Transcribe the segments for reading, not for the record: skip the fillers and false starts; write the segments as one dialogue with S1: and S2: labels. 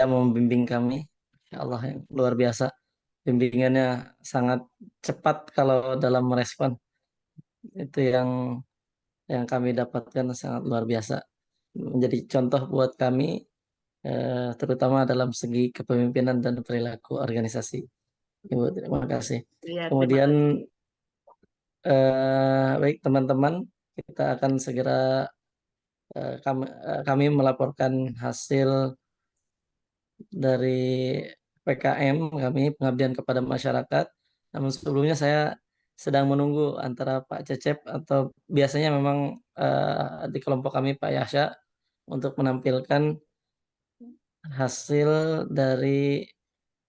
S1: membimbing kami. Ya Allah yang luar biasa. Bimbingannya sangat cepat kalau dalam merespon. Itu yang kami dapatkan sangat luar biasa. Menjadi contoh buat kami, terutama dalam segi kepemimpinan dan perilaku organisasi. Ibu, terima kasih.
S2: Iya, terima
S1: Kemudian,
S2: kasih.
S1: baik teman-teman, kita akan segera kami melaporkan hasil dari PKM kami, pengabdian kepada masyarakat. Namun sebelumnya saya sedang menunggu antara Pak Cecep atau biasanya memang di kelompok kami Pak Yahya untuk menampilkan hasil dari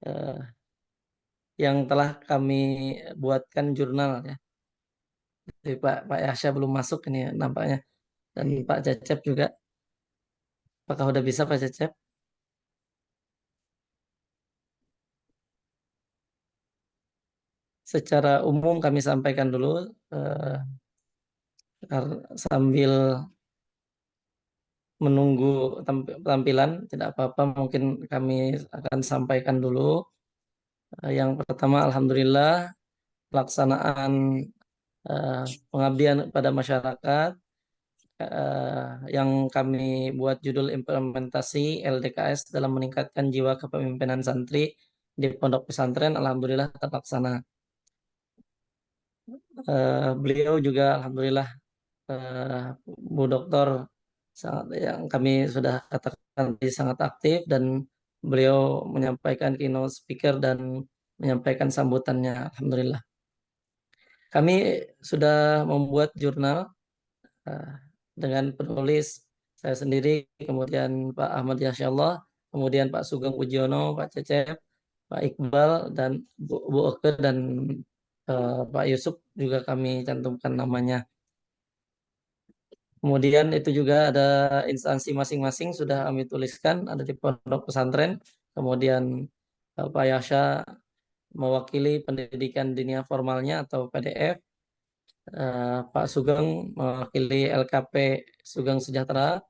S1: eh, yang telah kami buatkan jurnal ya. Jadi Pak Yahya belum masuk ini nampaknya, dan Pak Cecep juga. Apakah udah bisa Pak Cecep? Secara umum kami sampaikan dulu eh, sambil menunggu tampilan, tidak apa-apa, mungkin kami akan sampaikan dulu. Yang pertama, Alhamdulillah pelaksanaan eh, pengabdian pada masyarakat eh, yang kami buat judul implementasi LDKS dalam meningkatkan jiwa kepemimpinan santri di pondok pesantren, Alhamdulillah terlaksana. Beliau juga Alhamdulillah, eh, Bu Doktor, sangat yang kami sudah katakan tadi sangat aktif, dan beliau menyampaikan keynote speaker dan menyampaikan sambutannya. Alhamdulillah. Kami sudah membuat jurnal eh, dengan penulis saya sendiri, kemudian Pak Ahmad Yasyallah, kemudian Pak Sugeng Pujiono, Pak Cecep, Pak Iqbal, dan Bu Oke, dan Pak Yusuf juga kami cantumkan namanya. Kemudian itu juga ada instansi masing-masing sudah kami tuliskan, ada di pondok pesantren. Kemudian Pak Yasha mewakili pendidikan dinia formalnya atau PDF. Pak Sugeng mewakili LKP Sugeng Sejahtera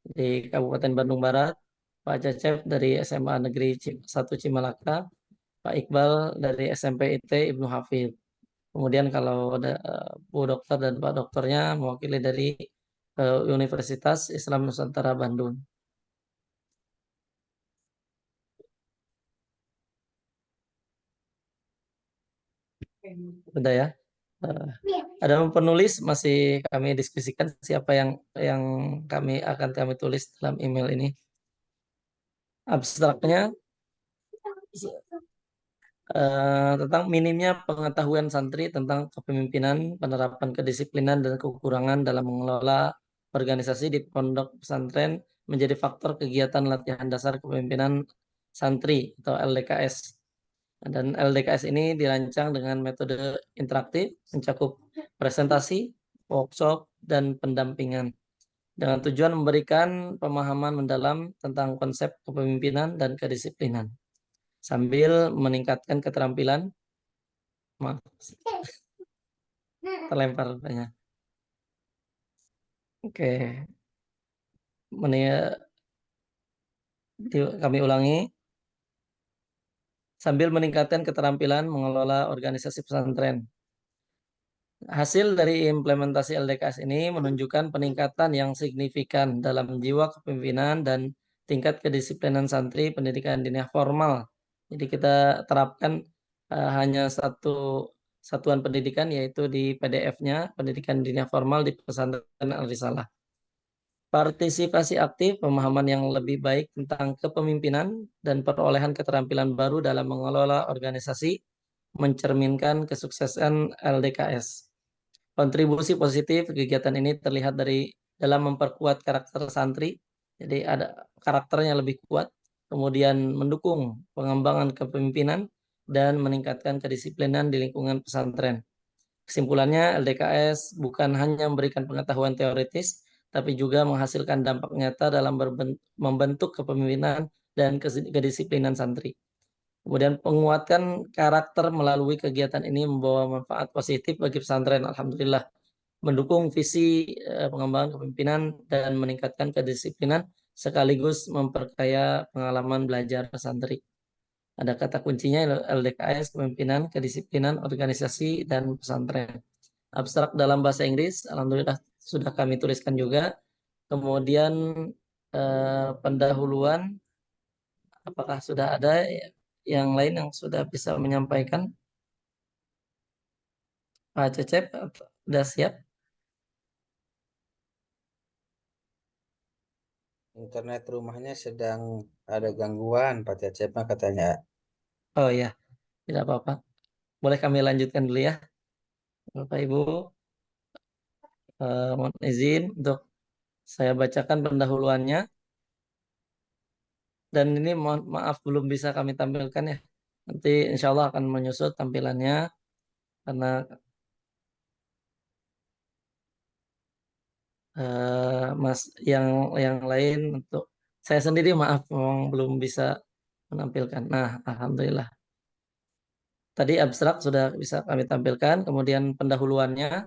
S1: di Kabupaten Bandung Barat. Pak Cecep dari SMA Negeri 1 Cimalaka. Pak Iqbal dari SMP IT Ibnu Hafid. Kemudian kalau ada Bu Dokter dan Pak Dokternya mewakili dari Universitas Islam Nusantara Bandung. Udah ya. Eh, ada penulis masih kami diskusikan siapa yang kami tulis dalam email ini. Abstraknya tentang minimnya pengetahuan santri tentang kepemimpinan, penerapan kedisiplinan dan kekurangan dalam mengelola organisasi di pondok pesantren menjadi faktor kegiatan latihan dasar kepemimpinan santri atau LDKS. Dan LDKS ini dirancang dengan metode interaktif, mencakup presentasi, workshop, dan pendampingan dengan tujuan memberikan pemahaman mendalam tentang konsep kepemimpinan dan kedisiplinan sambil meningkatkan keterampilan. Maaf, terlempar banyak. Oke, kami ulangi, sambil meningkatkan keterampilan mengelola organisasi pesantren. Hasil dari implementasi LDKS ini menunjukkan peningkatan yang signifikan dalam jiwa kepemimpinan dan tingkat kedisiplinan santri pendidikan diniyah formal. Jadi kita terapkan hanya satu satuan pendidikan, yaitu di PDF-nya pendidikan diniyah formal di pesantren Al-Risalah. Partisipasi aktif, pemahaman yang lebih baik tentang kepemimpinan, dan perolehan keterampilan baru dalam mengelola organisasi mencerminkan kesuksesan LDKS. Kontribusi positif kegiatan ini terlihat dalam memperkuat karakter santri, jadi ada karakternya lebih kuat, kemudian mendukung pengembangan kepemimpinan dan meningkatkan kedisiplinan di lingkungan pesantren. Kesimpulannya, LDKS bukan hanya memberikan pengetahuan teoritis, tapi juga menghasilkan dampak nyata dalam membentuk kepemimpinan dan kedisiplinan santri. Kemudian penguatan karakter melalui kegiatan ini membawa manfaat positif bagi pesantren. Alhamdulillah, mendukung visi pengembangan kepemimpinan dan meningkatkan kedisiplinan sekaligus memperkaya pengalaman belajar santri. Ada kata kuncinya LDKS, kepemimpinan, kedisiplinan, organisasi, dan pesantren. Abstrak dalam bahasa Inggris, alhamdulillah sudah kami tuliskan juga. Kemudian pendahuluan, apakah sudah ada yang lain yang sudah bisa menyampaikan? Pak Cecep, sudah siap?
S2: Internet rumahnya sedang ada gangguan, Pak Cecep mah katanya.
S1: Oh ya, tidak apa-apa. Boleh kami lanjutkan dulu ya. Bapak Ibu, mohon izin untuk saya bacakan pendahuluannya. Dan ini mohon maaf belum bisa kami tampilkan ya. Nanti insya Allah akan menyusut tampilannya karena Mas yang lain untuk saya sendiri maaf memang belum bisa menampilkan. Nah, alhamdulillah. Tadi abstrak sudah bisa kami tampilkan, kemudian pendahuluannya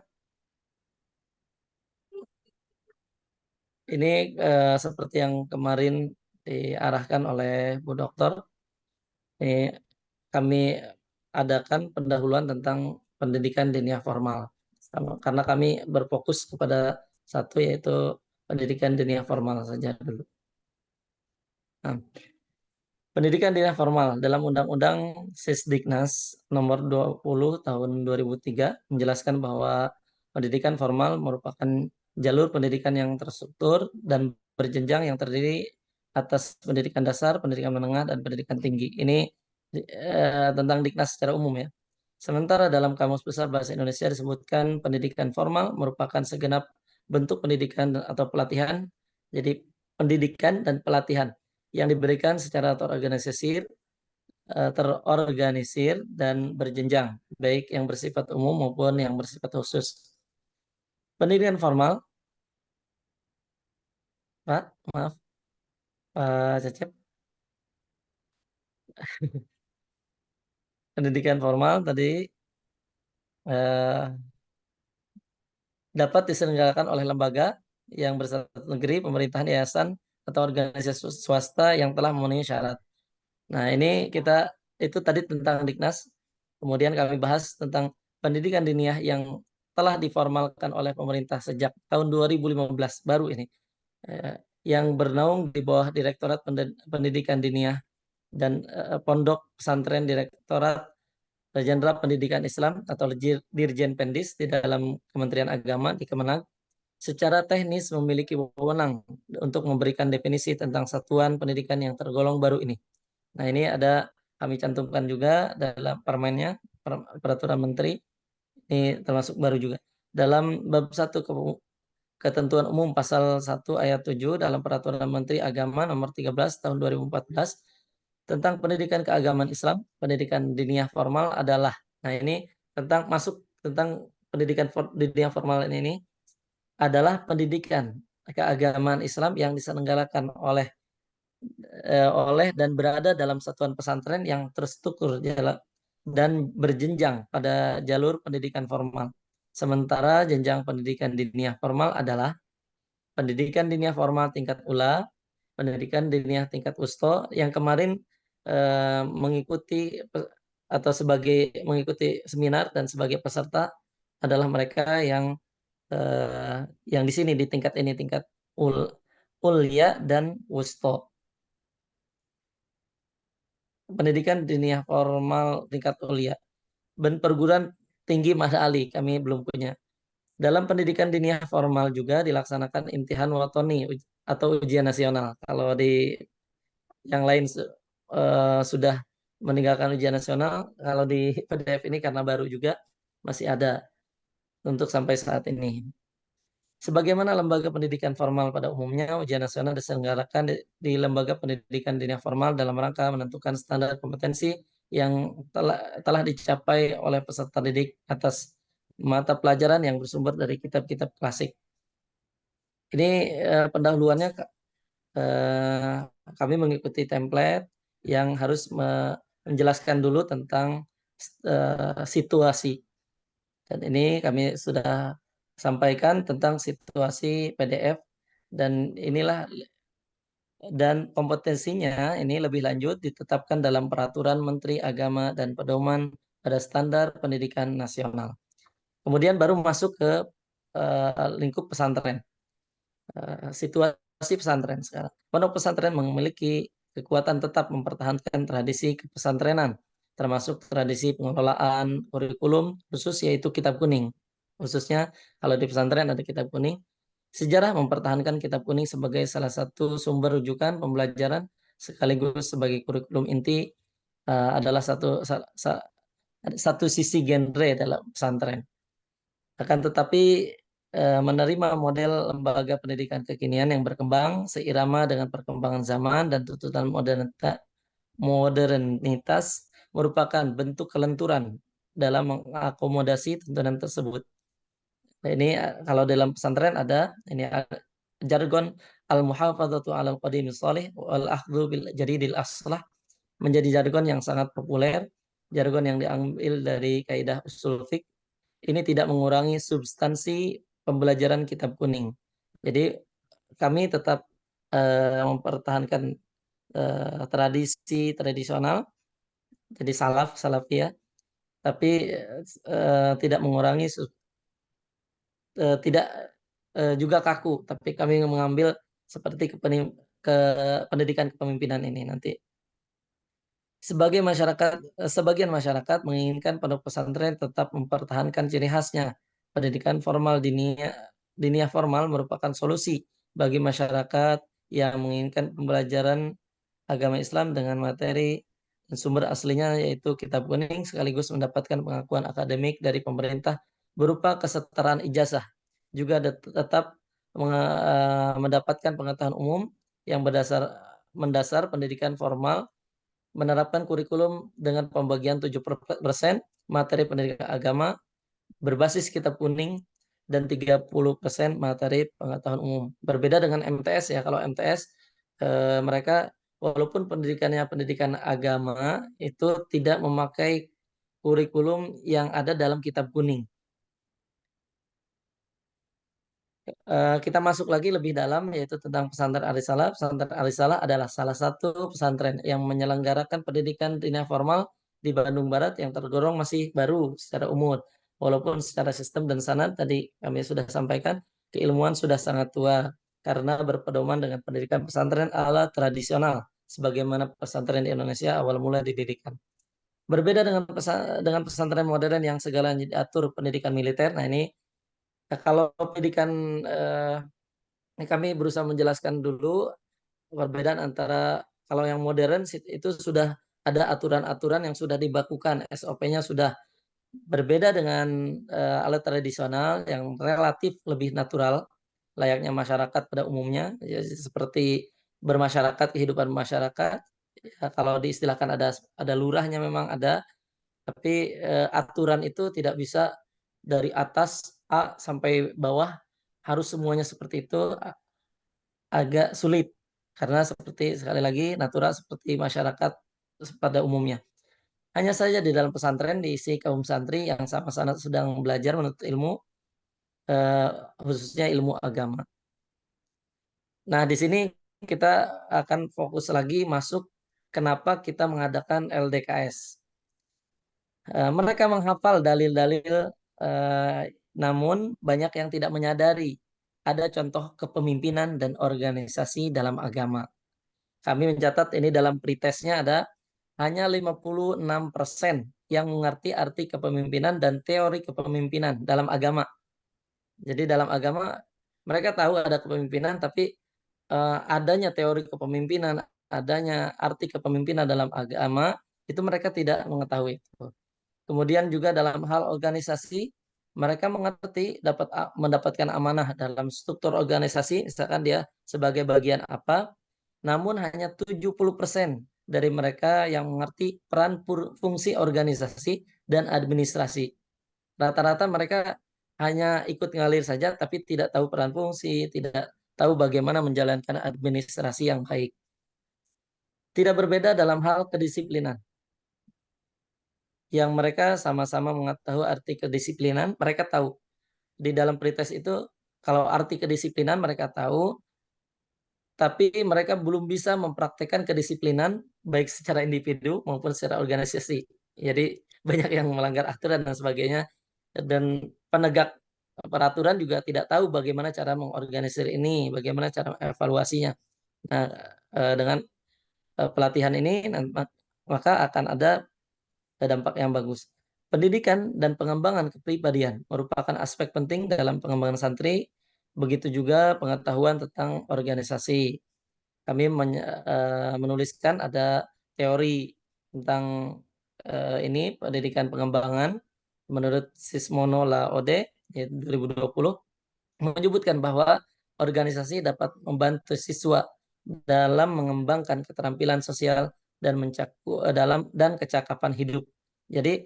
S1: ini seperti yang kemarin diarahkan oleh Bu Dokter. Ini kami adakan pendahuluan tentang pendidikan diniyah formal. Karena kami berfokus kepada satu yaitu pendidikan diniyah formal saja dulu. Nah, pendidikan diniyah formal dalam Undang-Undang Sisdiknas Nomor 20 Tahun 2003 menjelaskan bahwa pendidikan formal merupakan jalur pendidikan yang terstruktur dan berjenjang yang terdiri atas pendidikan dasar, pendidikan menengah, dan pendidikan tinggi. Ini tentang Diknas secara umum ya. Sementara dalam Kamus Besar Bahasa Indonesia disebutkan pendidikan formal merupakan segenap bentuk pendidikan atau pelatihan. Jadi pendidikan dan pelatihan yang diberikan secara terorganisir dan berjenjang, baik yang bersifat umum maupun yang bersifat khusus. Pendidikan formal, Pak, maaf, Pak Cecep, pendidikan formal tadi eh, dapat diselenggarakan oleh lembaga yang bersatu negeri, pemerintahan, yayasan, atau organisasi swasta yang telah memenuhi syarat. Nah, ini kita itu tadi tentang Diknas. Kemudian kami bahas tentang pendidikan diniyah yang telah diformalkan oleh pemerintah sejak tahun 2015 baru ini, yang bernaung di bawah Direktorat Pendidikan Diniyah dan Pondok Pesantren Direktorat Jenderal Pendidikan Islam atau Dirjen Pendis di dalam Kementerian Agama di Kemenag secara teknis memiliki wewenang untuk memberikan definisi tentang satuan pendidikan yang tergolong baru ini. Nah, ini ada kami cantumkan juga dalam permennya, peraturan menteri, ini termasuk baru juga. Dalam bab 1 ketentuan umum pasal 1 ayat 7 dalam peraturan Menteri Agama nomor 13 tahun 2014 tentang pendidikan keagamaan Islam, pendidikan diniyah formal adalah, nah ini tentang pendidikan diniyah formal ini adalah pendidikan keagamaan Islam yang diselenggarakan oleh dan berada dalam satuan pesantren yang terstruktur dan berjenjang pada jalur pendidikan formal. Sementara jenjang pendidikan diniyah formal adalah pendidikan diniyah formal tingkat ula, pendidikan diniyah tingkat usto yang kemarin mengikuti atau sebagai mengikuti seminar dan sebagai peserta adalah mereka yang di sini di tingkat ini tingkat ulya dan wusto. Pendidikan diniyah formal tingkat ulya dan perguruan tinggi Mahda Ali kami belum punya. Dalam pendidikan diniyah formal juga dilaksanakan imtihan watoni atau ujian nasional. Kalau di yang lain sudah meninggalkan ujian nasional, kalau di PDF ini karena baru juga masih ada untuk sampai saat ini. Sebagaimana lembaga pendidikan formal pada umumnya, ujian nasional diselenggarakan di lembaga pendidikan diniyah formal dalam rangka menentukan standar kompetensi yang telah dicapai oleh peserta didik atas mata pelajaran yang bersumber dari kitab-kitab klasik. Ini pendahuluannya eh, kami mengikuti template yang harus menjelaskan dulu tentang situasi. Dan ini kami sudah sampaikan tentang situasi PDF dan inilah dan kompetensinya ini lebih lanjut ditetapkan dalam Peraturan Menteri Agama dan Pedoman pada Standar Pendidikan Nasional. Kemudian baru masuk ke lingkup pesantren. Situasi pesantren sekarang. Pondok pesantren memiliki kekuatan tetap mempertahankan tradisi kepesantrenan, termasuk tradisi pengelolaan kurikulum khusus yaitu Kitab Kuning. Khususnya kalau di pesantren ada Kitab Kuning. Sejarah mempertahankan Kitab Kuning sebagai salah satu sumber rujukan pembelajaran sekaligus sebagai kurikulum inti adalah satu sisi genre dalam pesantren. Akan tetapi menerima model lembaga pendidikan kekinian yang berkembang seirama dengan perkembangan zaman dan tuntutan modernitas merupakan bentuk kelenturan dalam mengakomodasi tuntutan tersebut. Nah, ini kalau dalam pesantren ada ini jargon al-muhafadzatu 'alal qadim shalih wal akhdhu bil jadidil aslah menjadi jargon yang sangat populer, jargon yang diambil dari kaidah usul fiqh. Ini tidak mengurangi substansi pembelajaran Kitab Kuning. Jadi kami tetap mempertahankan tradisi tradisional, jadi salafiyah, tapi tidak mengurangi tidak juga kaku, tapi kami mengambil seperti ke pendidikan kepemimpinan ini nanti. Sebagian masyarakat menginginkan pondok pesantren tetap mempertahankan ciri khasnya. Pendidikan formal dinia formal merupakan solusi bagi masyarakat yang menginginkan pembelajaran agama Islam dengan materi dan sumber aslinya yaitu Kitab Kuning sekaligus mendapatkan pengakuan akademik dari pemerintah berupa kesetaraan ijazah. Juga tetap mendapatkan pengetahuan umum yang mendasar pendidikan formal menerapkan kurikulum dengan pembagian 70% materi pendidikan agama berbasis Kitab Kuning dan 30% materi pengetahuan umum. Berbeda dengan MTS ya, kalau MTS mereka walaupun pendidikannya pendidikan agama itu tidak memakai kurikulum yang ada dalam Kitab Kuning. Kita masuk lagi lebih dalam yaitu tentang pesantren Arisalah. Pesantren Arisalah adalah salah satu pesantren yang menyelenggarakan pendidikan dinia formal di Bandung Barat yang tergolong masih baru secara umur. Walaupun secara sistem dan sanad tadi kami sudah sampaikan, keilmuan sudah sangat tua karena berpedoman dengan pendidikan pesantren ala tradisional sebagaimana pesantren di Indonesia awal mula didirikan. Berbeda dengan pesantren modern yang segalanya diatur pendidikan militer. Nah, ini kalau pendidikan ini kami berusaha menjelaskan dulu perbedaan antara kalau yang modern itu sudah ada aturan-aturan yang sudah dibakukan, SOP-nya sudah berbeda dengan alat tradisional yang relatif lebih natural, layaknya masyarakat pada umumnya, ya, seperti bermasyarakat, kehidupan masyarakat. Ya, kalau diistilahkan ada lurahnya memang ada, tapi aturan itu tidak bisa dari atas A sampai bawah harus semuanya seperti itu agak sulit karena seperti sekali lagi natural seperti masyarakat pada umumnya. Hanya saja di dalam pesantren diisi kaum santri yang sama-sama sedang belajar menuntut ilmu eh, khususnya ilmu agama. Nah, di sini kita akan fokus lagi masuk kenapa kita mengadakan LDKS. Mereka menghafal dalil-dalil namun banyak yang tidak menyadari ada contoh kepemimpinan dan organisasi dalam agama. Kami mencatat ini dalam pretestnya ada hanya 56% yang mengerti arti kepemimpinan dan teori kepemimpinan dalam agama. Jadi dalam agama mereka tahu ada kepemimpinan, tapi adanya teori kepemimpinan, adanya arti kepemimpinan dalam agama itu mereka tidak mengetahui. Kemudian juga dalam hal organisasi mereka mengerti mendapatkan amanah dalam struktur organisasi, misalkan dia sebagai bagian apa, namun hanya 70% dari mereka yang mengerti peran fungsi organisasi dan administrasi. Rata-rata mereka hanya ikut ngalir saja, tapi tidak tahu peran fungsi, tidak tahu bagaimana menjalankan administrasi yang baik. Tidak berbeda dalam hal kedisiplinan. Yang mereka sama-sama mengetahui arti kedisiplinan, mereka tahu. Di dalam pretest itu, kalau arti kedisiplinan mereka tahu, tapi mereka belum bisa mempraktekkan kedisiplinan baik secara individu maupun secara organisasi. Jadi banyak yang melanggar aturan dan sebagainya, dan penegak peraturan juga tidak tahu bagaimana cara mengorganisir ini, bagaimana cara evaluasinya. Nah, dengan pelatihan ini maka akan ada dampak yang bagus. Pendidikan dan pengembangan kepribadian merupakan aspek penting dalam pengembangan santri, begitu juga pengetahuan tentang organisasi. Kami menuliskan ada teori tentang ini pendidikan pengembangan menurut Sismono Laode 2020 menyebutkan bahwa organisasi dapat membantu siswa dalam mengembangkan keterampilan sosial dan kecakapan hidup. Jadi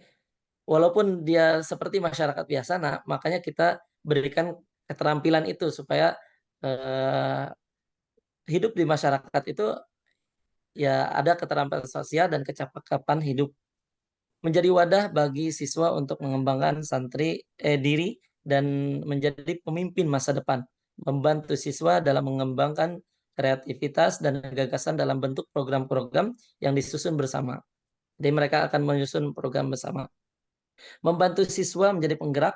S1: walaupun dia seperti masyarakat biasa, nah makanya kita berikan keterampilan itu supaya eh, hidup di masyarakat itu ya ada keterampilan sosial dan kecakapan hidup, menjadi wadah bagi siswa untuk mengembangkan diri dan menjadi pemimpin masa depan, membantu siswa dalam mengembangkan kreativitas dan gagasan dalam bentuk program-program yang disusun bersama. Jadi mereka akan menyusun program bersama. Membantu siswa menjadi penggerak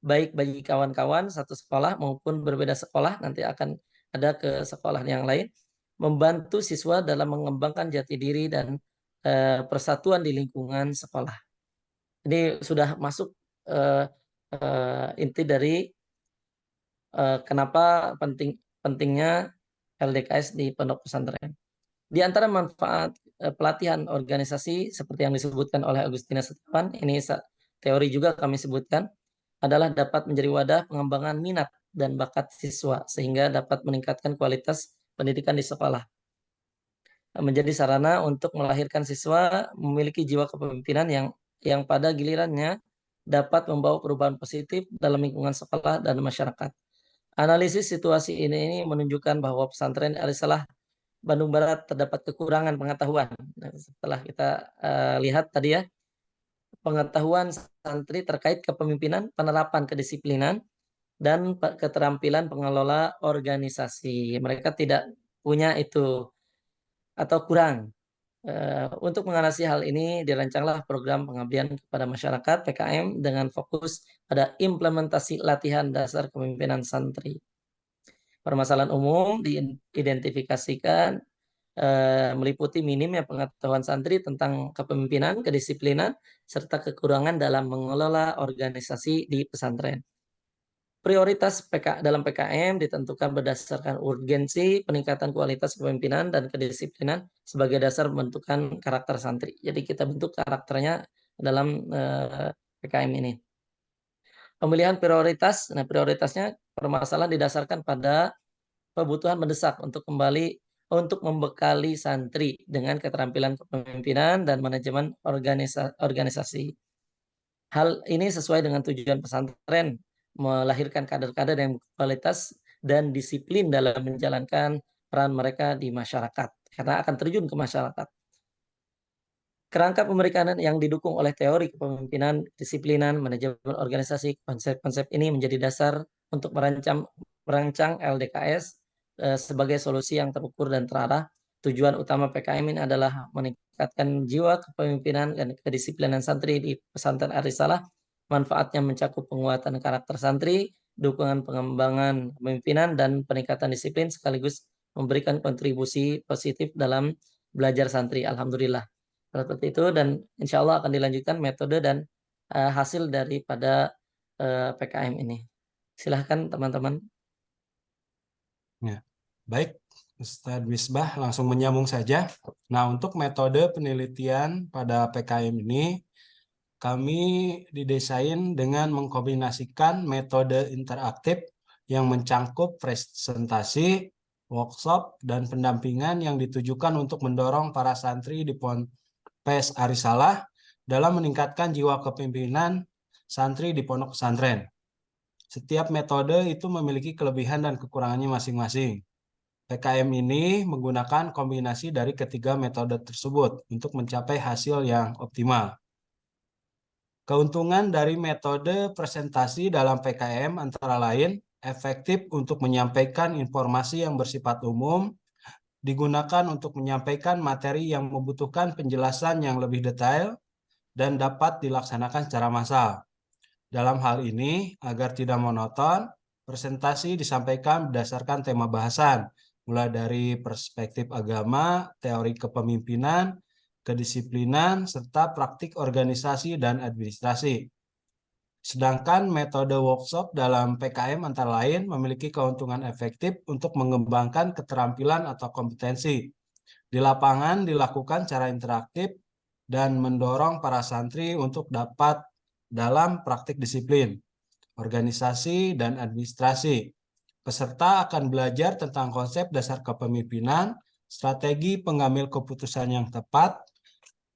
S1: baik bagi kawan-kawan satu sekolah maupun berbeda sekolah, nanti akan ada ke sekolah yang lain. Membantu siswa dalam mengembangkan jati diri dan persatuan di lingkungan sekolah. Ini sudah masuk inti dari kenapa pentingnya LDKS di pondok pesantren. Di antara manfaat pelatihan organisasi seperti yang disebutkan oleh Agustina Setiawan, ini teori juga kami sebutkan, adalah dapat menjadi wadah pengembangan minat dan bakat siswa sehingga dapat meningkatkan kualitas pendidikan di sekolah. Menjadi sarana untuk melahirkan siswa memiliki jiwa kepemimpinan yang pada gilirannya dapat membawa perubahan positif dalam lingkungan sekolah dan masyarakat. Analisis situasi ini menunjukkan bahwa pesantren Al-Salah Bandung Barat terdapat kekurangan pengetahuan. Nah, setelah kita lihat tadi ya, pengetahuan santri terkait kepemimpinan, penerapan kedisiplinan, dan keterampilan pengelola organisasi. Mereka tidak punya itu atau kurang. Untuk mengatasi hal ini, dirancanglah program pengabdian kepada masyarakat PKM dengan fokus pada implementasi latihan dasar kepemimpinan santri. Permasalahan umum diidentifikasikan meliputi minimnya pengetahuan santri tentang kepemimpinan, kedisiplinan, serta kekurangan dalam mengelola organisasi di pesantren. Prioritas dalam PKM ditentukan berdasarkan urgensi, peningkatan kualitas kepemimpinan, dan kedisiplinan sebagai dasar pembentukan karakter santri. Jadi kita bentuk karakternya dalam PKM ini. Pemilihan prioritas, nah prioritasnya permasalahan didasarkan pada kebutuhan mendesak untuk membekali santri dengan keterampilan kepemimpinan dan manajemen organisasi. Hal ini sesuai dengan tujuan pesantren, melahirkan kader-kader yang berkualitas dan disiplin dalam menjalankan peran mereka di masyarakat, karena akan terjun ke masyarakat. Kerangka pemeriksaan yang didukung oleh teori kepemimpinan, disiplinan, manajemen organisasi, konsep-konsep ini menjadi dasar untuk merancang LDKS sebagai solusi yang terukur dan terarah. Tujuan utama PKM ini adalah meningkatkan jiwa kepemimpinan dan kedisiplinan santri di pesantren Ar-Risalah. Manfaatnya mencakup penguatan karakter santri, dukungan pengembangan kepemimpinan, dan peningkatan disiplin sekaligus memberikan kontribusi positif dalam belajar santri. Alhamdulillah. Seperti itu, dan insya Allah akan dilanjutkan metode dan hasil daripada PKM ini. Silahkan teman-teman.
S3: Ya. Baik, Ustadz Misbah langsung menyambung saja. Nah, untuk metode penelitian pada PKM ini, kami didesain dengan mengkombinasikan metode interaktif yang mencangkup presentasi, workshop, dan pendampingan yang ditujukan untuk mendorong para santri di Ponpes Ar-Risalah dalam meningkatkan jiwa kepemimpinan santri di pondok pesantren. Setiap metode itu memiliki kelebihan dan kekurangannya masing-masing. PKM ini menggunakan kombinasi dari ketiga metode tersebut untuk mencapai hasil yang optimal. Keuntungan dari metode presentasi dalam PKM antara lain efektif untuk menyampaikan informasi yang bersifat umum digunakan untuk menyampaikan materi yang membutuhkan penjelasan yang lebih detail dan dapat dilaksanakan secara massal. Dalam hal ini, agar tidak monoton, presentasi disampaikan berdasarkan tema bahasan, mulai dari perspektif agama, teori kepemimpinan, kedisiplinan, serta praktik organisasi dan administrasi. Sedangkan metode workshop dalam PKM antara lain memiliki keuntungan efektif untuk mengembangkan keterampilan atau kompetensi. Di lapangan dilakukan secara interaktif dan mendorong para santri untuk dapat dalam praktik disiplin, organisasi, dan administrasi. Peserta akan belajar tentang konsep dasar kepemimpinan, strategi pengambil keputusan yang tepat,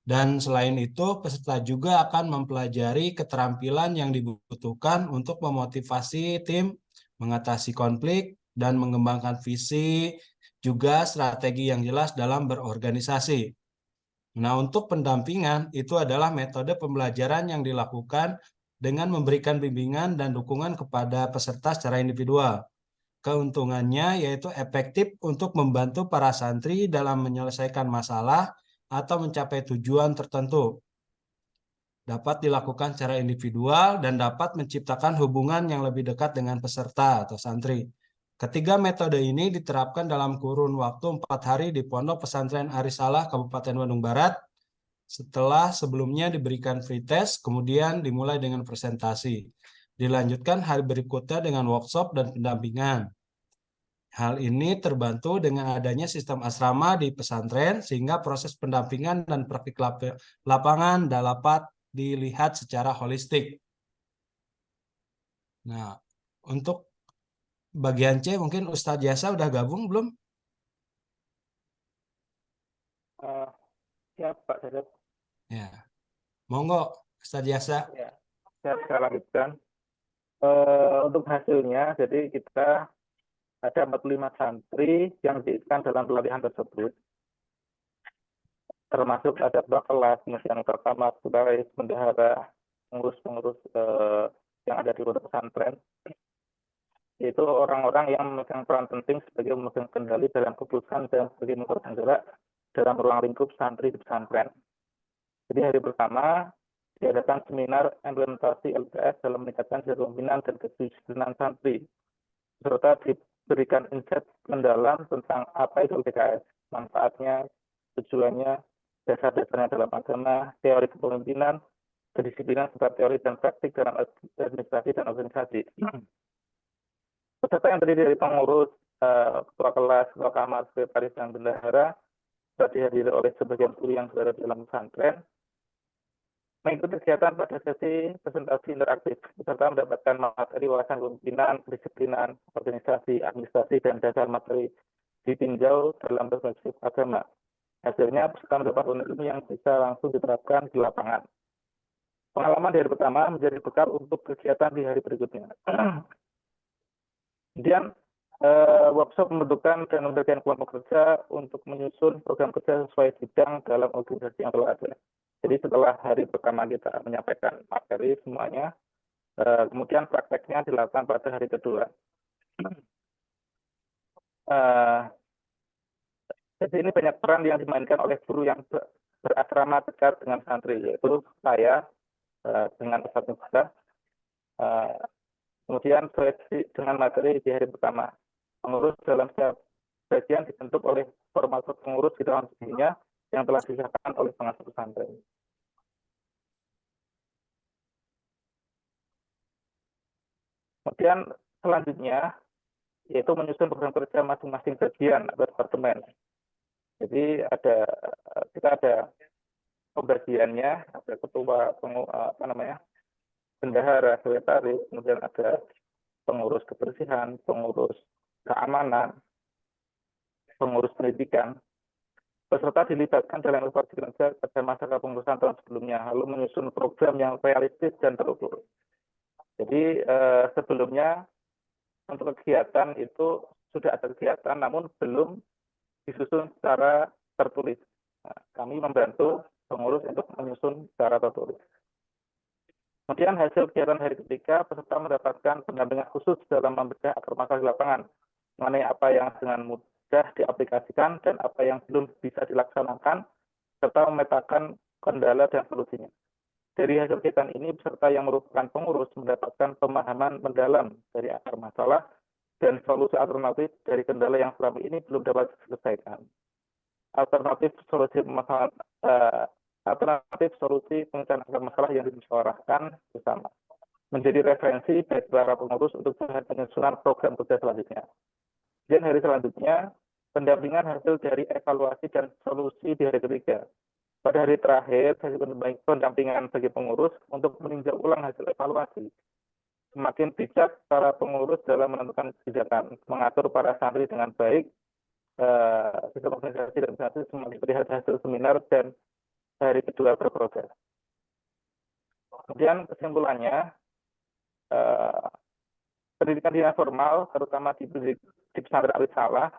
S3: dan selain itu peserta juga akan mempelajari keterampilan yang dibutuhkan untuk memotivasi tim, mengatasi konflik, dan mengembangkan visi, juga strategi yang jelas dalam berorganisasi. Nah, untuk pendampingan itu adalah metode pembelajaran yang dilakukan dengan memberikan bimbingan dan dukungan kepada peserta secara individual. Keuntungannya yaitu efektif untuk membantu para santri dalam menyelesaikan masalah atau mencapai tujuan tertentu. Dapat dilakukan secara individual dan dapat menciptakan hubungan yang lebih dekat dengan peserta atau santri. Ketiga metode ini diterapkan dalam kurun waktu 4 hari di Pondok Pesantren Arisalah, Kabupaten Bandung Barat, setelah sebelumnya diberikan free test, kemudian dimulai dengan presentasi. Dilanjutkan hari berikutnya dengan workshop dan pendampingan. Hal ini terbantu dengan adanya sistem asrama di pesantren, sehingga proses pendampingan dan praktik lapangan dapat dilihat secara holistik. Nah, untuk bagian C mungkin Ustadz Yasa udah gabung belum?
S4: Siap Pak Cecep.
S3: Ya, monggo Ustadz Yasa.
S4: Ya, saya lanjutkan. Untuk hasilnya, jadi kita ada 45 santri yang diikutkan dalam pelatihan tersebut. Termasuk ada ketua kelas, kemudian pertama, pegawai, bendahara, pengurus-pengurus yang ada di pondok pesantren. Yaitu orang-orang yang memegang peran penting sebagai pemegang kendali dalam keputusan dan sebagai motor penggerak dalam ruang lingkup santri di pesantren. Jadi hari pertama diadakan seminar implementasi LKS dalam meningkatkan kepemimpinan dan kedisiplinan santri, serta diberikan insight mendalam tentang apa itu LKS, manfaatnya, tujuannya, dasar-dasarnya dalam agama, teori kepemimpinan, kedisiplinan, serta teori dan praktik dalam administrasi dan organisasi. Peserta yang terdiri dari pengurus, ketua kelas, ketua kamar, sekretaris, dan bendahara, dihadiri oleh sebagian guru yang berada dalam pesantren, mengikuti kegiatan pada sesi presentasi interaktif. Peserta mendapatkan materi wawasan kepemimpinan, kedisiplinan, organisasi, administrasi, dan dasar materi ditinjau dalam perspektif agama. Hasilnya, peserta mendapat ilmu yang bisa langsung diterapkan di lapangan. Pengalaman di hari pertama menjadi bekal untuk kegiatan di hari berikutnya. Kemudian, workshop membentukkan dan memberikan kelompok kerja untuk menyusun program kerja sesuai bidang dalam organisasi yang telah ada. Jadi setelah hari pertama kita menyampaikan materi semuanya, kemudian prakteknya dilakukan pada hari kedua. Jadi ini banyak peran yang dimainkan oleh guru yang berasrama dekat dengan santri, yaitu saya dengan Ustadz Miftah. Kemudian seleksi dengan materi di hari pertama. Pengurus dalam setiap bagian dibentuk oleh formal pengurus di tahun sebelumnya yang telah disahkan oleh pengasuh pesantren. Kemudian selanjutnya yaitu menyusun program kerja masing-masing bagian atau departemen. Jadi kita ada pembagiannya, ada ketua bendahara, sekretaris, kemudian ada pengurus kebersihan, pengurus keamanan, pengurus pendidikan. Peserta dilibatkan dalam evaluasi kerja pada masa kepengurusan tahun sebelumnya, lalu menyusun program yang realistis dan terukur. Jadi sebelumnya untuk kegiatan itu sudah ada kegiatan, namun belum disusun secara tertulis. Nah, kami membantu pengurus untuk menyusun secara tertulis. Kemudian hasil kegiatan hari ketiga, peserta mendapatkan pendampingan khusus dalam membedah akar masalah di lapangan mengenai apa yang dengan sudah diaplikasikan dan apa yang belum bisa dilaksanakan, serta memetakan kendala dan solusinya. Dari hasil kegiatan ini, peserta yang merupakan pengurus mendapatkan pemahaman mendalam dari akar masalah dan solusi alternatif dari kendala yang selama ini belum dapat diselesaikan. Alternatif solusi pemecahan akar masalah yang dimusyawarahkan bersama menjadi referensi bagi para pengurus untuk bahan penyusunan program kerja selanjutnya. Dan hari selanjutnya, pendampingan hasil dari evaluasi dan solusi di hari ketiga. Pada hari terakhir, sesi pendampingan bagi pengurus untuk meninjau ulang hasil evaluasi. Semakin bijak para pengurus dalam menentukan kebijakan, mengatur para santri dengan baik, sistem organisasi dan organisasi semakin terlihat hasil seminar dan hari kedua berproses. Kemudian kesimpulannya, pendidikan dinas formal, terutama di pesantren Al-Risalah,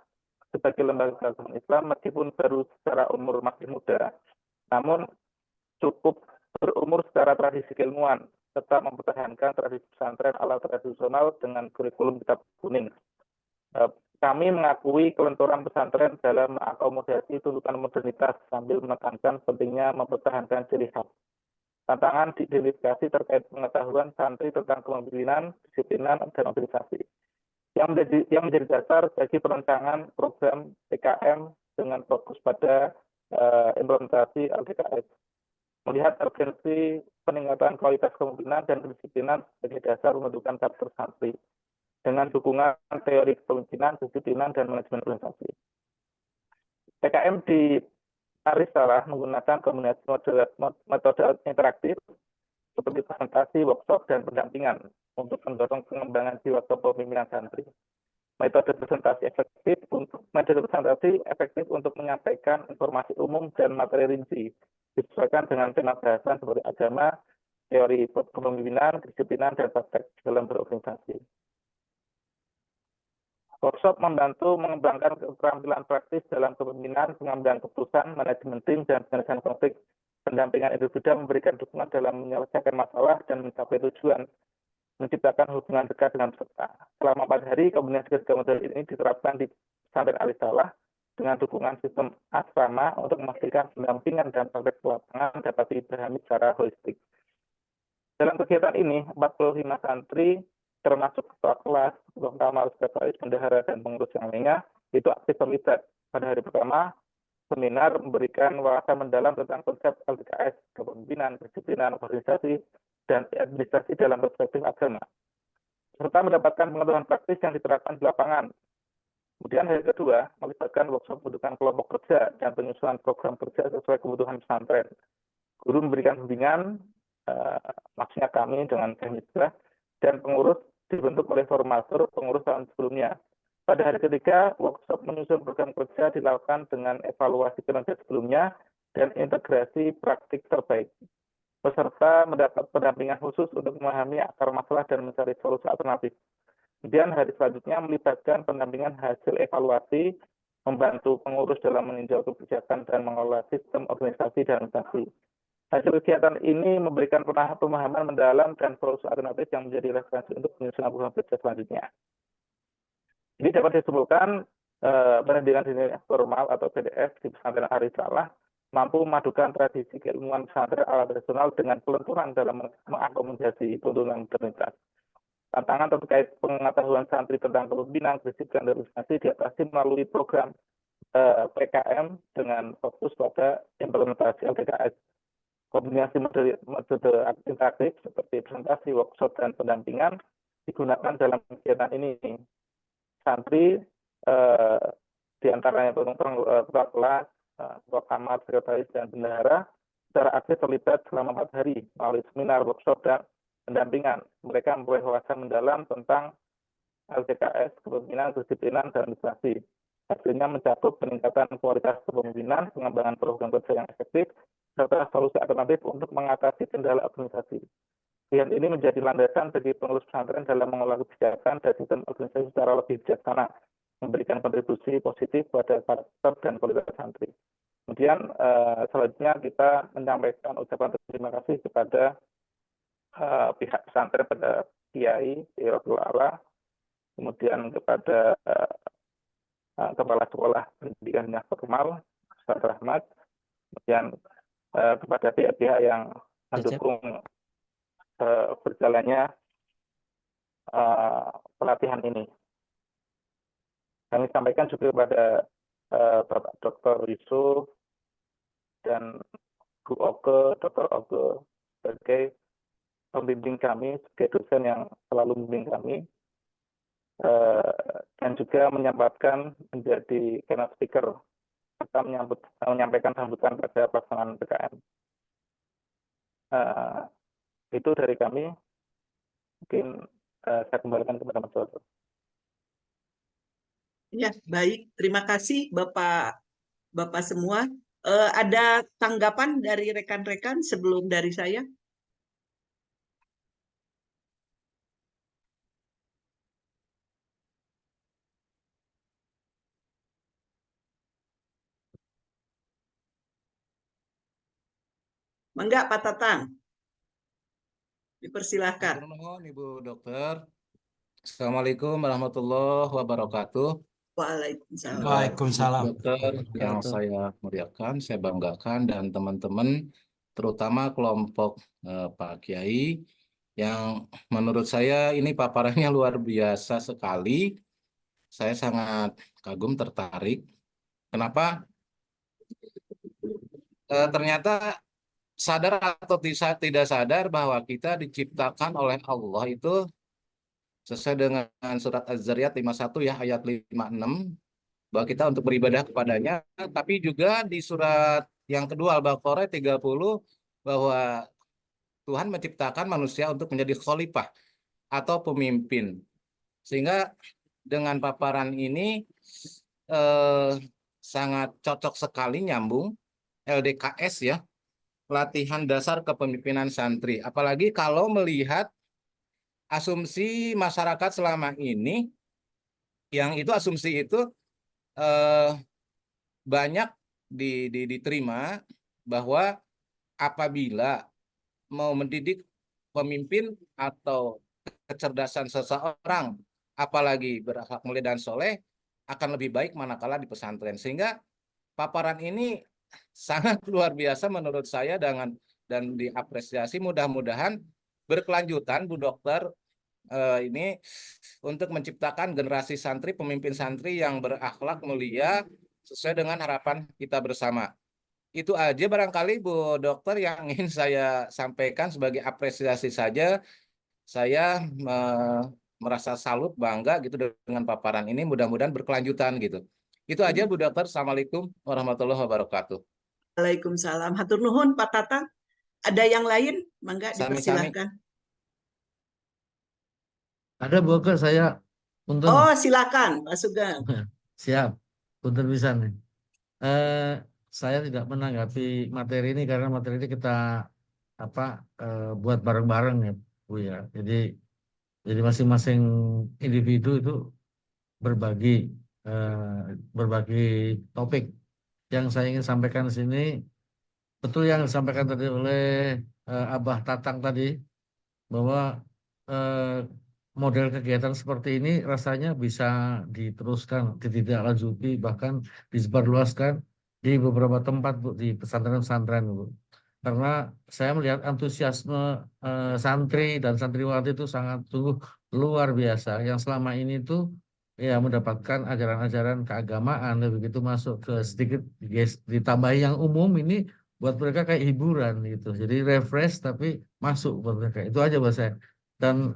S4: sebagai lembaga agama Islam, meskipun baru secara umur masih muda, namun cukup berumur secara tradisi keilmuan, serta mempertahankan tradisi pesantren ala tradisional dengan kurikulum kitab kuning. Kami mengakui kelenturan pesantren dalam mengakomodasi tuntutan modernitas sambil menekankan pentingnya mempertahankan ciri khas. Tantangan diidentifikasi terkait pengetahuan santri tentang kepemimpinan, disiplinan, dan organisasi. Yang menjadi dasar bagi perancangan program PKM dengan fokus pada implementasi LDKS. Melihat urgensi peningkatan kualitas kepemimpinan dan kedisiplinan sebagai dasar pembentukan karakter santri dengan dukungan teori kepemimpinan, disiplinan, dan manajemen organisasi. PKM di Al-Risalah menggunakan kombinasi metode interaktif seperti presentasi, workshop, dan pendampingan untuk mendorong pengembangan jiwa kepemimpinan santri. Metode presentasi efektif untuk menyampaikan informasi umum dan materi rinci, disesuaikan dengan tema bahasan seperti agama, teori kepemimpinan, kedisiplinan, dan praktek dalam berorganisasi. Workshop membantu mengembangkan keterampilan praktis dalam kepemimpinan, pengambilan keputusan, manajemen tim, dan penyelesaian konflik. Pendampingan individu memberikan dukungan dalam menyelesaikan masalah dan mencapai tujuan, menciptakan hubungan dekat dengan peserta. Selama 4 hari, kombinasi ketiga model ini diterapkan di pesantren Al-Risalah dengan dukungan sistem asrama untuk memastikan pendampingan dan praktek lapangan dapat dipahami secara holistik. Dalam kegiatan ini, 45 santri termasuk ketua kelas, kamar, sekretaris, bendahara, dan pengurus yang lainnya, itu aktif terlibat. Pada hari pertama, seminar memberikan wawasan mendalam tentang konsep LDKS, kepemimpinan, kedisiplinan, organisasi, dan administrasi dalam perspektif agama, serta mendapatkan pengetahuan praktis yang diterapkan di lapangan. Kemudian hari kedua, melibatkan workshop pembentukan kelompok kerja dan penyusunan program kerja sesuai kebutuhan pesantren. Guru memberikan bimbingan, maksudnya kami dengan Kemitra, dan pengurus dibentuk oleh formatur pengurus tahun sebelumnya. Pada hari ketiga, workshop menyusun program kerja dilakukan dengan evaluasi kinerja sebelumnya dan integrasi praktik terbaik. Peserta mendapat pendampingan khusus untuk memahami akar masalah dan mencari solusi alternatif. Kemudian hari selanjutnya melibatkan pendampingan hasil evaluasi, membantu pengurus dalam meninjau kebijakan dan mengelola sistem organisasi dan organisasi. Hasil kegiatan ini memberikan pemahaman mendalam dan solusi alternatif yang menjadi referensi untuk penyusunan program kerja selanjutnya. Ini dapat disimpulkan pendidikan dinas formal atau PDF di pesantren Al-Risalah mampu memadukan tradisi keilmuan pesantren ala tradisional dengan kelenturan dalam mengakomodasi tuntutan modernitas. Tantangan terkait pengetahuan santri tentang kepemimpinan, kedisiplinan, dan organisasi diatasi melalui program PKM dengan fokus pada implementasi LDKS. Kombinasi metode interaktif seperti presentasi, workshop, dan pendampingan digunakan dalam kegiatan ini. Santri diantaranya ketua kelas, ketua kamar, sekretaris, dan bendahara secara aktif terlibat selama 4 hari melalui seminar, workshop, dan pendampingan. Mereka memperoleh wawasan mendalam tentang LDKS, kepemimpinan, kedisiplinan, dan administrasi. Hasilnya mencakup peningkatan kualitas kepemimpinan, pengembangan program kerja yang efektif, serta solusi alternatif untuk mengatasi kendala organisasi. Kegiatan ini menjadi landasan bagi pengurus pesantren dalam mengelola kebijakan dan sistem organisasi secara lebih bijaksana, memberikan kontribusi positif pada karakter dan kualitas santri. Kemudian selanjutnya kita menyampaikan ucapan terima kasih kepada pihak pesantren, pada Kiai Rohul Allah, kemudian kepada kepala sekolah pendidikan yang formal, Ustaz Rahmat, kemudian kepada pihak-pihak yang mendukung berjalannya pelatihan ini. Kami sampaikan juga kepada Bapak Dr. Yusuf dan Bu Oke, Dr. Oke sebagai pembimbing kami, sebagai dosen yang selalu membimbing kami, dan juga menyempatkan menjadi keynote speaker serta menyampaikan sambutan pada pelaksanaan PKM. Itu dari kami. Mungkin saya kembalikan kepada Mas Toto.
S5: Ya, baik. Terima kasih Bapak semua. Ada tanggapan dari rekan-rekan sebelum dari saya? Mangga, Pak Tatang. Dipersilahkan.
S6: Matur nuwun, Ibu Dokter. Assalamualaikum warahmatullahi wabarakatuh.
S5: Waalaikumsalam.
S3: Waalaikumsalam.
S6: Dokter yang saya muliakan, saya banggakan, dan teman-teman, terutama kelompok Pak Kiai, yang menurut saya ini paparannya luar biasa sekali. Saya sangat kagum, tertarik. Kenapa? Ternyata sadar atau tidak sadar bahwa kita diciptakan oleh Allah itu sesuai dengan surat Az-Zariyat 51 ya, ayat 56, bahwa kita untuk beribadah kepadanya, tapi juga di surat yang kedua Al-Baqarah 30 bahwa Tuhan menciptakan manusia untuk menjadi khalifah atau pemimpin. Sehingga dengan paparan ini sangat cocok sekali nyambung LDKS ya, latihan dasar kepemimpinan santri. Apalagi kalau melihat asumsi masyarakat selama ini, yang itu asumsi itu banyak diterima bahwa apabila mau mendidik pemimpin atau kecerdasan seseorang, apalagi berakhlak mulia dan soleh, akan lebih baik manakala di pesantren. Sehingga paparan ini sangat luar biasa menurut saya dan diapresiasi. Mudah-mudahan berkelanjutan Bu Dokter ini untuk menciptakan generasi santri, pemimpin santri yang berakhlak mulia sesuai dengan harapan kita bersama. Itu aja barangkali Bu Dokter yang ingin saya sampaikan sebagai apresiasi saja. Saya merasa salut, bangga gitu dengan paparan ini. Mudah-mudahan berkelanjutan gitu. Itu aja Bu Dokter. Assalamualaikum warahmatullahi wabarakatuh.
S5: Waalaikumsalam. Hatur nuhun Pak Tatang. Ada yang lain? Mangga
S6: Sami-sami.
S5: dipersilahkan.
S7: Ada Bu Oke, saya punten.
S5: Oh, silakan Pak Sugeng.
S7: Siap, punten bisa nih. Saya tidak menanggapi materi ini karena materi ini kita buat bareng-bareng ya Bu ya. Jadi masing-masing individu itu berbagi topik. Yang saya ingin sampaikan di sini betul yang disampaikan tadi oleh Abah Tatang tadi, bahwa model kegiatan seperti ini rasanya bisa diteruskan, ditindaklanjuti, bahkan disebarluaskan di beberapa tempat Bu, di pesantren-pesantren Bu. Karena saya melihat antusiasme santri dan santriwati itu sangat sungguh luar biasa, yang selama ini tuh ya mendapatkan ajaran-ajaran keagamaan, begitu masuk ke sedikit ditambahi yang umum, ini buat mereka kayak hiburan gitu. Jadi refresh tapi masuk buat mereka. Itu aja buat saya. Dan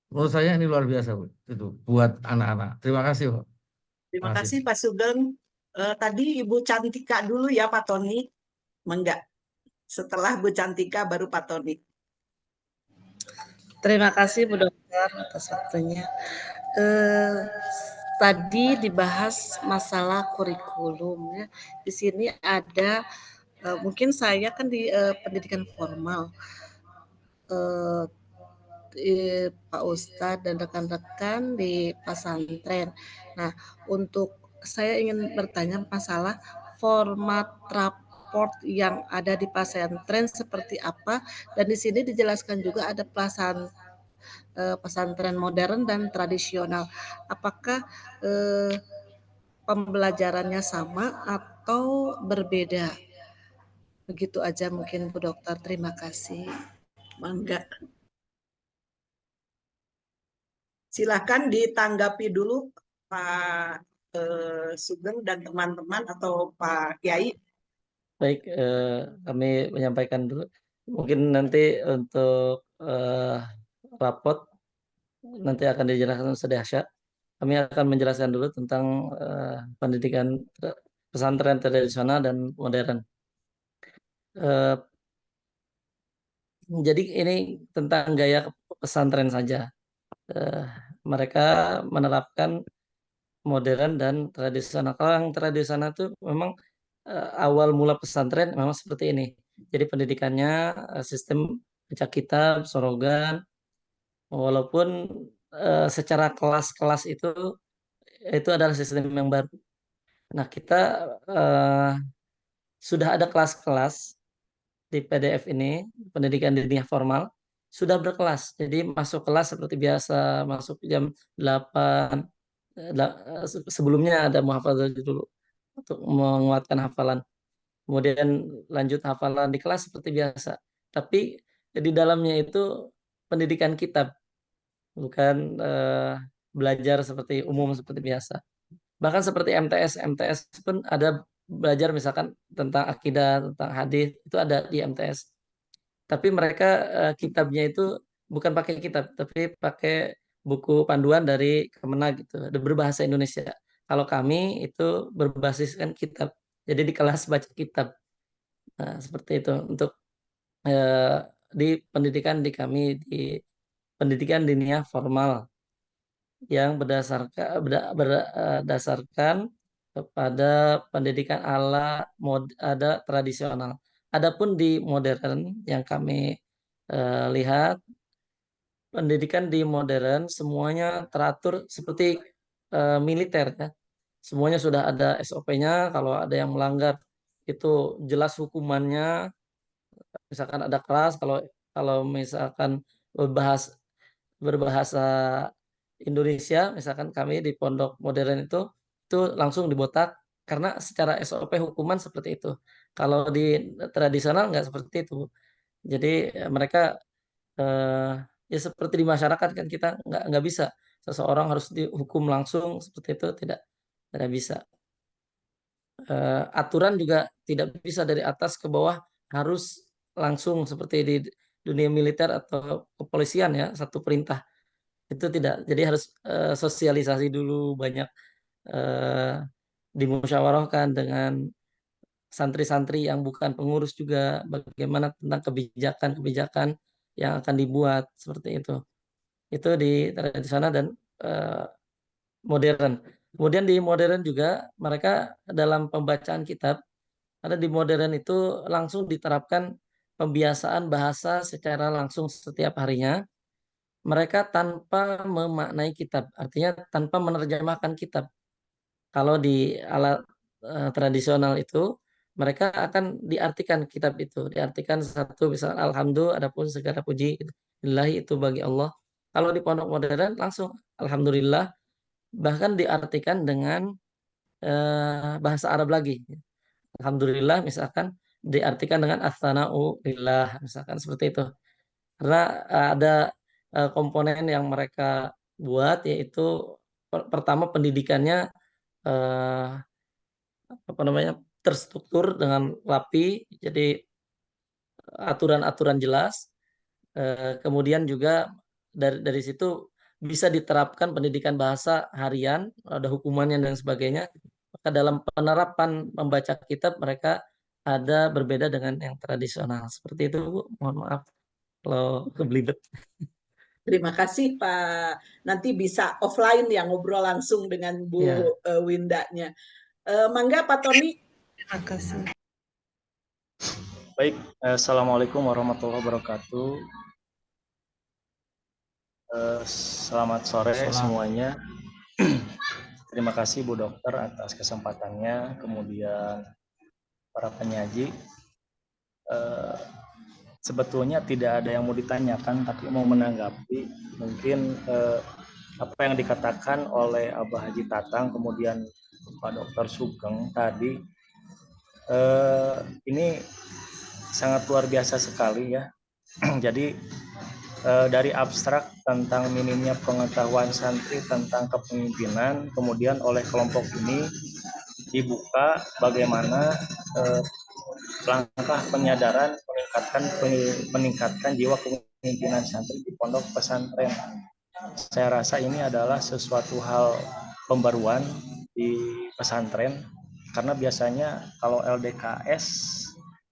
S7: menurut saya ini luar biasa Bu, itu buat anak-anak. Terima kasih Bu.
S5: Terima kasih Pak Sugeng. Tadi Ibu Cantika dulu ya Pak Tony. Mangga. Setelah Bu Cantika baru Pak Tony.
S8: Terima kasih Bu Dokter atas waktunya. Tadi dibahas masalah kurikulum ya. Di sini ada mungkin saya kan di pendidikan formal. Pak Ustadz dan rekan-rekan di pesantren. Nah, untuk saya ingin bertanya masalah format raport yang ada di pesantren seperti apa, dan di sini dijelaskan juga ada pesantren modern dan tradisional. Apakah pembelajarannya sama atau berbeda? Begitu aja mungkin Bu Dokter, terima kasih.
S5: Mangga. Silakan ditanggapi dulu Pak Sugeng dan teman-teman atau Pak Kiai.
S1: Baik, kami menyampaikan dulu. Mungkin nanti untuk rapot nanti akan dijelaskan sedahsyat. Kami akan menjelaskan dulu tentang pendidikan pesantren tradisional dan modern. Jadi ini tentang gaya pesantren saja. Mereka menerapkan modern dan tradisional. Kalau yang tradisional itu memang awal mula pesantren memang seperti ini. Jadi pendidikannya sistem baca kitab, sorogan, walaupun secara kelas-kelas itu adalah sistem yang baru. Nah, kita sudah ada kelas-kelas di PDF ini, pendidikan diniyah formal, sudah berkelas. Jadi masuk kelas seperti biasa, masuk jam 8. Sebelumnya ada muhafadzah dulu untuk menguatkan hafalan. Kemudian lanjut hafalan di kelas seperti biasa. Tapi di dalamnya itu pendidikan kitab, bukan belajar seperti umum seperti biasa. Bahkan seperti MTS pun ada belajar misalkan tentang akidah, tentang hadis, itu ada di MTS. Tapi mereka kitabnya itu bukan pakai kitab, tapi pakai buku panduan dari Kemenag gitu, berbahasa Indonesia. Kalau kami itu berbasiskan kitab, jadi di kelas baca kitab. Nah, seperti itu untuk di pendidikan di kami di pendidikan diniyah formal yang berdasarkan kepada pendidikan ada tradisional. Adapun di modern yang kami lihat, pendidikan di modern semuanya teratur seperti militer ya. Semuanya sudah ada SOP-nya, kalau ada yang melanggar itu jelas hukumannya. Misalkan ada kelas, kalau misalkan berbahasa Indonesia, misalkan kami di pondok modern itu langsung dibotak karena secara SOP hukuman seperti itu. Kalau di tradisional nggak seperti itu. Jadi mereka ya seperti di masyarakat kan kita nggak bisa seseorang harus dihukum langsung seperti itu, tidak bisa. Aturan juga tidak bisa dari atas ke bawah harus langsung seperti di dunia militer atau kepolisian ya, satu perintah itu tidak. Jadi harus sosialisasi dulu banyak, dimusyawarahkan dengan santri-santri yang bukan pengurus juga, bagaimana tentang kebijakan-kebijakan yang akan dibuat seperti itu. Itu di tradisional dan modern. Kemudian di modern juga mereka dalam pembacaan kitab, ada di modern itu langsung diterapkan pembiasaan bahasa secara langsung setiap harinya. Mereka tanpa memaknai kitab, artinya tanpa menerjemahkan kitab. Kalau di alat tradisional itu, mereka akan diartikan kitab itu, diartikan satu misal alhamdulillah, adapun segala puji lillahi itu bagi Allah. Kalau di pondok modern langsung alhamdulillah, bahkan diartikan dengan bahasa Arab lagi. Alhamdulillah misalkan diartikan dengan as-sana'u lillah, misalkan seperti itu. Karena ada komponen yang mereka buat, yaitu pertama pendidikannya terstruktur dengan rapi, jadi aturan-aturan jelas. Kemudian juga dari situ bisa diterapkan pendidikan bahasa harian, ada hukumannya dan sebagainya. Maka dalam penerapan membaca kitab mereka ada berbeda dengan yang tradisional. Seperti itu, Bu. Mohon maaf kalau kebelibet.
S5: Terima kasih Pak. Nanti bisa offline ya ngobrol langsung dengan Bu Windanya. Mangga Pak Tony.
S8: Terima kasih.
S9: Baik, Assalamualaikum warahmatullahi wabarakatuh. Selamat sore semuanya. Terima kasih Bu Dokter atas kesempatannya, kemudian para penyaji. Sebetulnya tidak ada yang mau ditanyakan, tapi mau menanggapi mungkin apa yang dikatakan oleh Abah Haji Tatang, kemudian Pak Dr. Sugeng tadi, ini sangat luar biasa sekali ya. Jadi dari abstrak tentang minimnya pengetahuan santri tentang kepemimpinan, kemudian oleh kelompok ini dibuka bagaimana langkah penyadaran meningkatkan jiwa kepemimpinan santri di pondok pesantren. Saya rasa ini adalah sesuatu hal pembaruan di pesantren karena biasanya kalau LDKS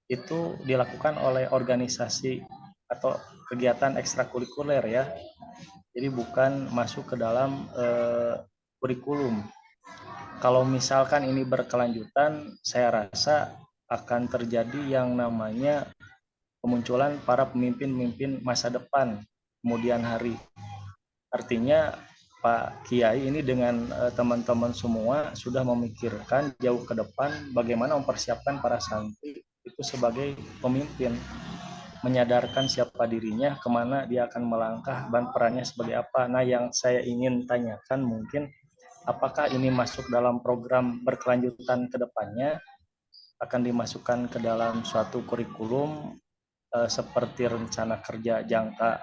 S9: itu dilakukan oleh organisasi atau kegiatan ekstrakurikuler ya. Jadi bukan masuk ke dalam kurikulum. Kalau misalkan ini berkelanjutan, saya rasa akan terjadi yang namanya kemunculan para pemimpin-pemimpin masa depan kemudian hari. Artinya Pak Kiai ini dengan teman-teman semua sudah memikirkan jauh ke depan bagaimana mempersiapkan para santri itu sebagai pemimpin, menyadarkan siapa dirinya, kemana dia akan melangkah, dan perannya sebagai apa. Nah, yang saya ingin tanyakan mungkin apakah ini masuk dalam program berkelanjutan ke depannya, akan dimasukkan ke dalam suatu kurikulum seperti rencana kerja jangka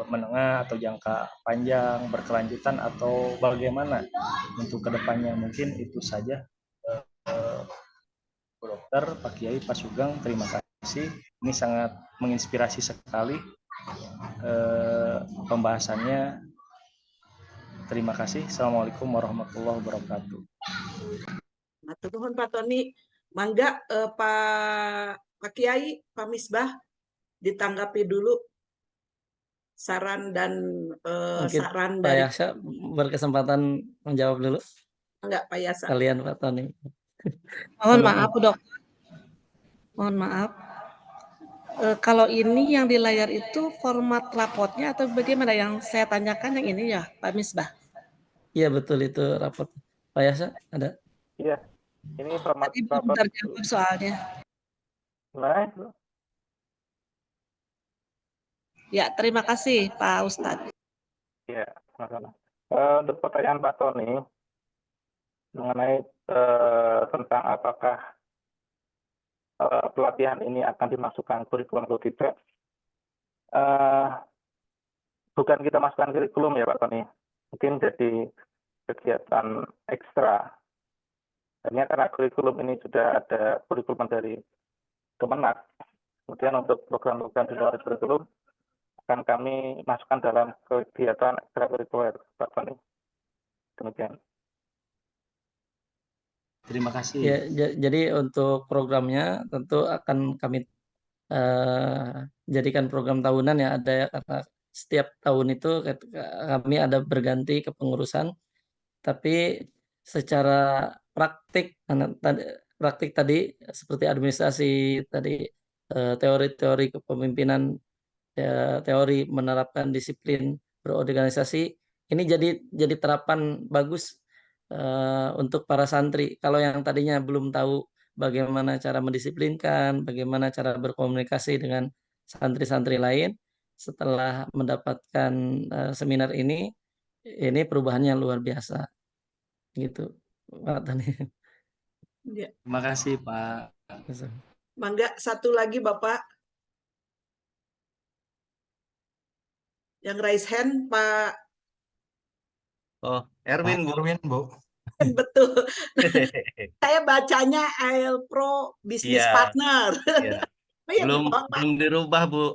S9: menengah atau jangka panjang berkelanjutan atau bagaimana untuk kedepannya. Mungkin itu saja Bu Dokter, Pak Kiai, Pak Sugeng, terima kasih. Ini sangat menginspirasi sekali pembahasannya. Terima kasih. Assalamualaikum warahmatullahi wabarakatuh.
S5: Matur nuhun Pak Tony. Mangga Pak Kiai, Pak Misbah ditanggapi dulu saran dan
S1: Mungkin
S5: saran
S1: Pak
S5: dari
S1: Yasa berkesempatan menjawab dulu.
S5: enggak Pak Yasa.
S1: Kalian Pak Tony.
S8: Mohon maaf, Bu Dok. Mohon maaf. Kalau ini yang di layar itu format rapotnya atau bagaimana? Yang saya tanyakan yang ini ya, Pak Misbah.
S1: Iya betul itu rapot. Pak Yasa ada?
S4: Iya, ini format
S8: Tadi belum terjawab soalnya.
S4: Nah,
S8: Ya, terima kasih Pak Ustadz.
S4: ya, sama-sama. Untuk pertanyaan Pak Tony mengenai tentang apakah pelatihan ini akan dimasukkan kurikulum atau tidak, bukan kita masukkan kurikulum ya Pak Tony, mungkin jadi kegiatan ekstra. Hanya karena kurikulum ini sudah ada kurikulum dari Kemenak. Kemudian untuk program-program di luar kurikulum akan kami masukkan dalam kegiatan ekstrakurikuler Pak Tony. Demikian.
S3: Terima kasih.
S1: Ya, jadi untuk programnya tentu akan kami jadikan program tahunan ya, ada ya, karena setiap tahun itu kami ada berganti kepengurusan, tapi secara praktik tadi seperti administrasi tadi, teori-teori kepemimpinan, teori menerapkan disiplin berorganisasi, ini jadi terapan bagus untuk para santri. Kalau yang tadinya belum tahu bagaimana cara mendisiplinkan, bagaimana cara berkomunikasi dengan santri-santri lain, setelah mendapatkan seminar ini perubahannya luar biasa, gitu, Pak Tani.
S5: Ya.
S3: Terima kasih Pak.
S5: Mangga satu lagi Bapak. Yang raise hand Pak.
S6: Oh, Erwin, Bu.
S3: Erwin, Bu.
S5: Betul. Saya bacanya AL Pro Business
S6: Iya.
S5: Partner.
S6: Iya.
S5: Oh, ya,
S6: Belum
S5: mohon, Pak.
S6: belum dirubah, Bu.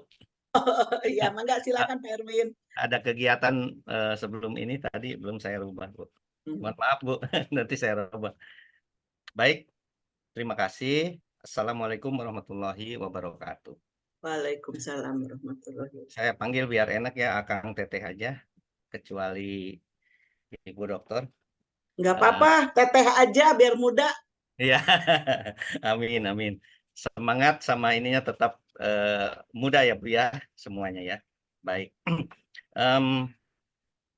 S5: Ya, mangga silakan Pak Erwin.
S6: Ada kegiatan sebelum ini tadi belum saya rubah, Bu. Mohon maaf, Bu. Nanti saya rubah. Baik. Terima kasih. Assalamualaikum warahmatullahi wabarakatuh.
S5: Waalaikumsalam warahmatullahi wabarakatuh.
S6: Saya panggil biar enak ya, Akang Teteh aja, kecuali Ibu Dokter.
S5: Nggak apa-apa, teteh aja biar muda.
S6: Iya, amin, amin. Semangat sama ininya tetap muda ya Bu ya, semuanya ya. Baik.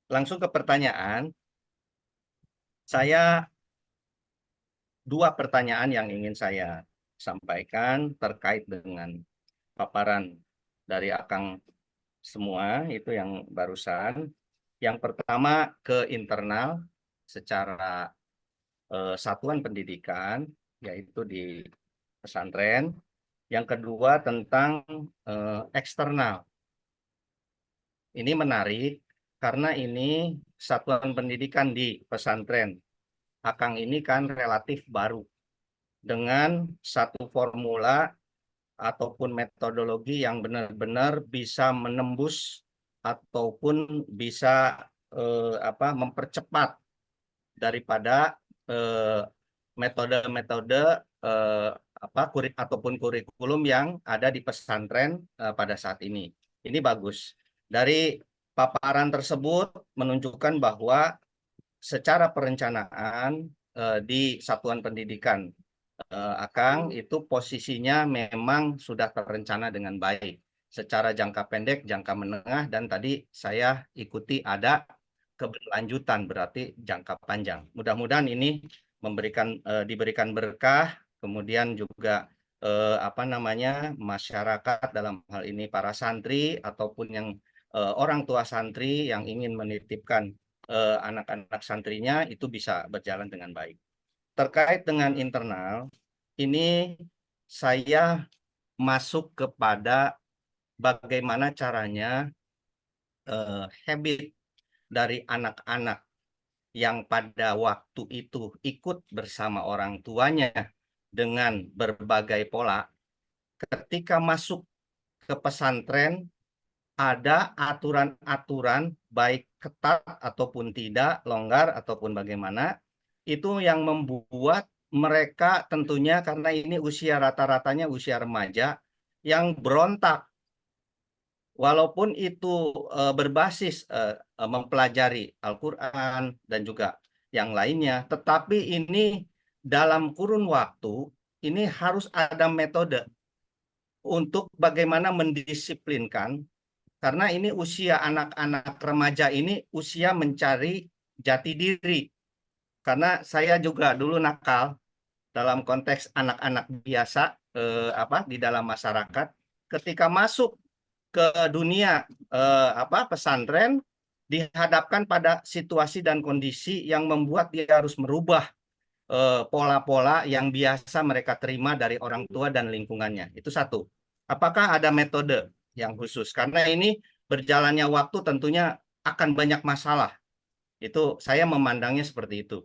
S6: Langsung ke pertanyaan. Saya dua pertanyaan yang ingin saya sampaikan terkait dengan paparan dari Akang semua itu yang barusan. Yang pertama ke internal secara
S10: satuan pendidikan, yaitu di pesantren. Yang kedua tentang eksternal. Ini menarik karena ini satuan pendidikan di pesantren. Akang ini kan relatif baru dengan satu formula ataupun metodologi yang benar-benar bisa menembus ataupun bisa mempercepat daripada metode-metode ataupun kurikulum yang ada di pesantren pada saat ini. Ini bagus. Dari paparan tersebut menunjukkan bahwa secara perencanaan di satuan pendidikan Akang itu posisinya memang sudah terencana dengan baik secara jangka pendek, jangka menengah, dan tadi saya ikuti ada keberlanjutan berarti jangka panjang. Mudah-mudahan ini diberikan berkah, kemudian juga masyarakat dalam hal ini para santri ataupun yang orang tua santri yang ingin menitipkan anak-anak santrinya itu bisa berjalan dengan baik. Terkait dengan internal, ini saya masuk kepada bagaimana caranya habit dari anak-anak yang pada waktu itu ikut bersama orang tuanya dengan berbagai pola, ketika masuk ke pesantren ada aturan-aturan baik ketat ataupun tidak, longgar ataupun bagaimana, itu yang membuat mereka tentunya karena ini usia rata-ratanya usia remaja yang berontak. Walaupun itu berbasis mempelajari Al-Quran dan juga yang lainnya, tetapi ini dalam kurun waktu ini harus ada metode untuk bagaimana mendisiplinkan, karena ini usia anak-anak remaja ini usia mencari jati diri. Karena saya juga dulu nakal dalam konteks anak-anak biasa di dalam masyarakat, ketika masuk ke dunia pesantren dihadapkan pada situasi dan kondisi yang membuat dia harus merubah pola-pola yang biasa mereka terima dari orang tua dan lingkungannya. Itu satu. Apakah ada metode yang khusus? Karena ini berjalannya waktu tentunya akan banyak masalah. Itu saya memandangnya seperti itu.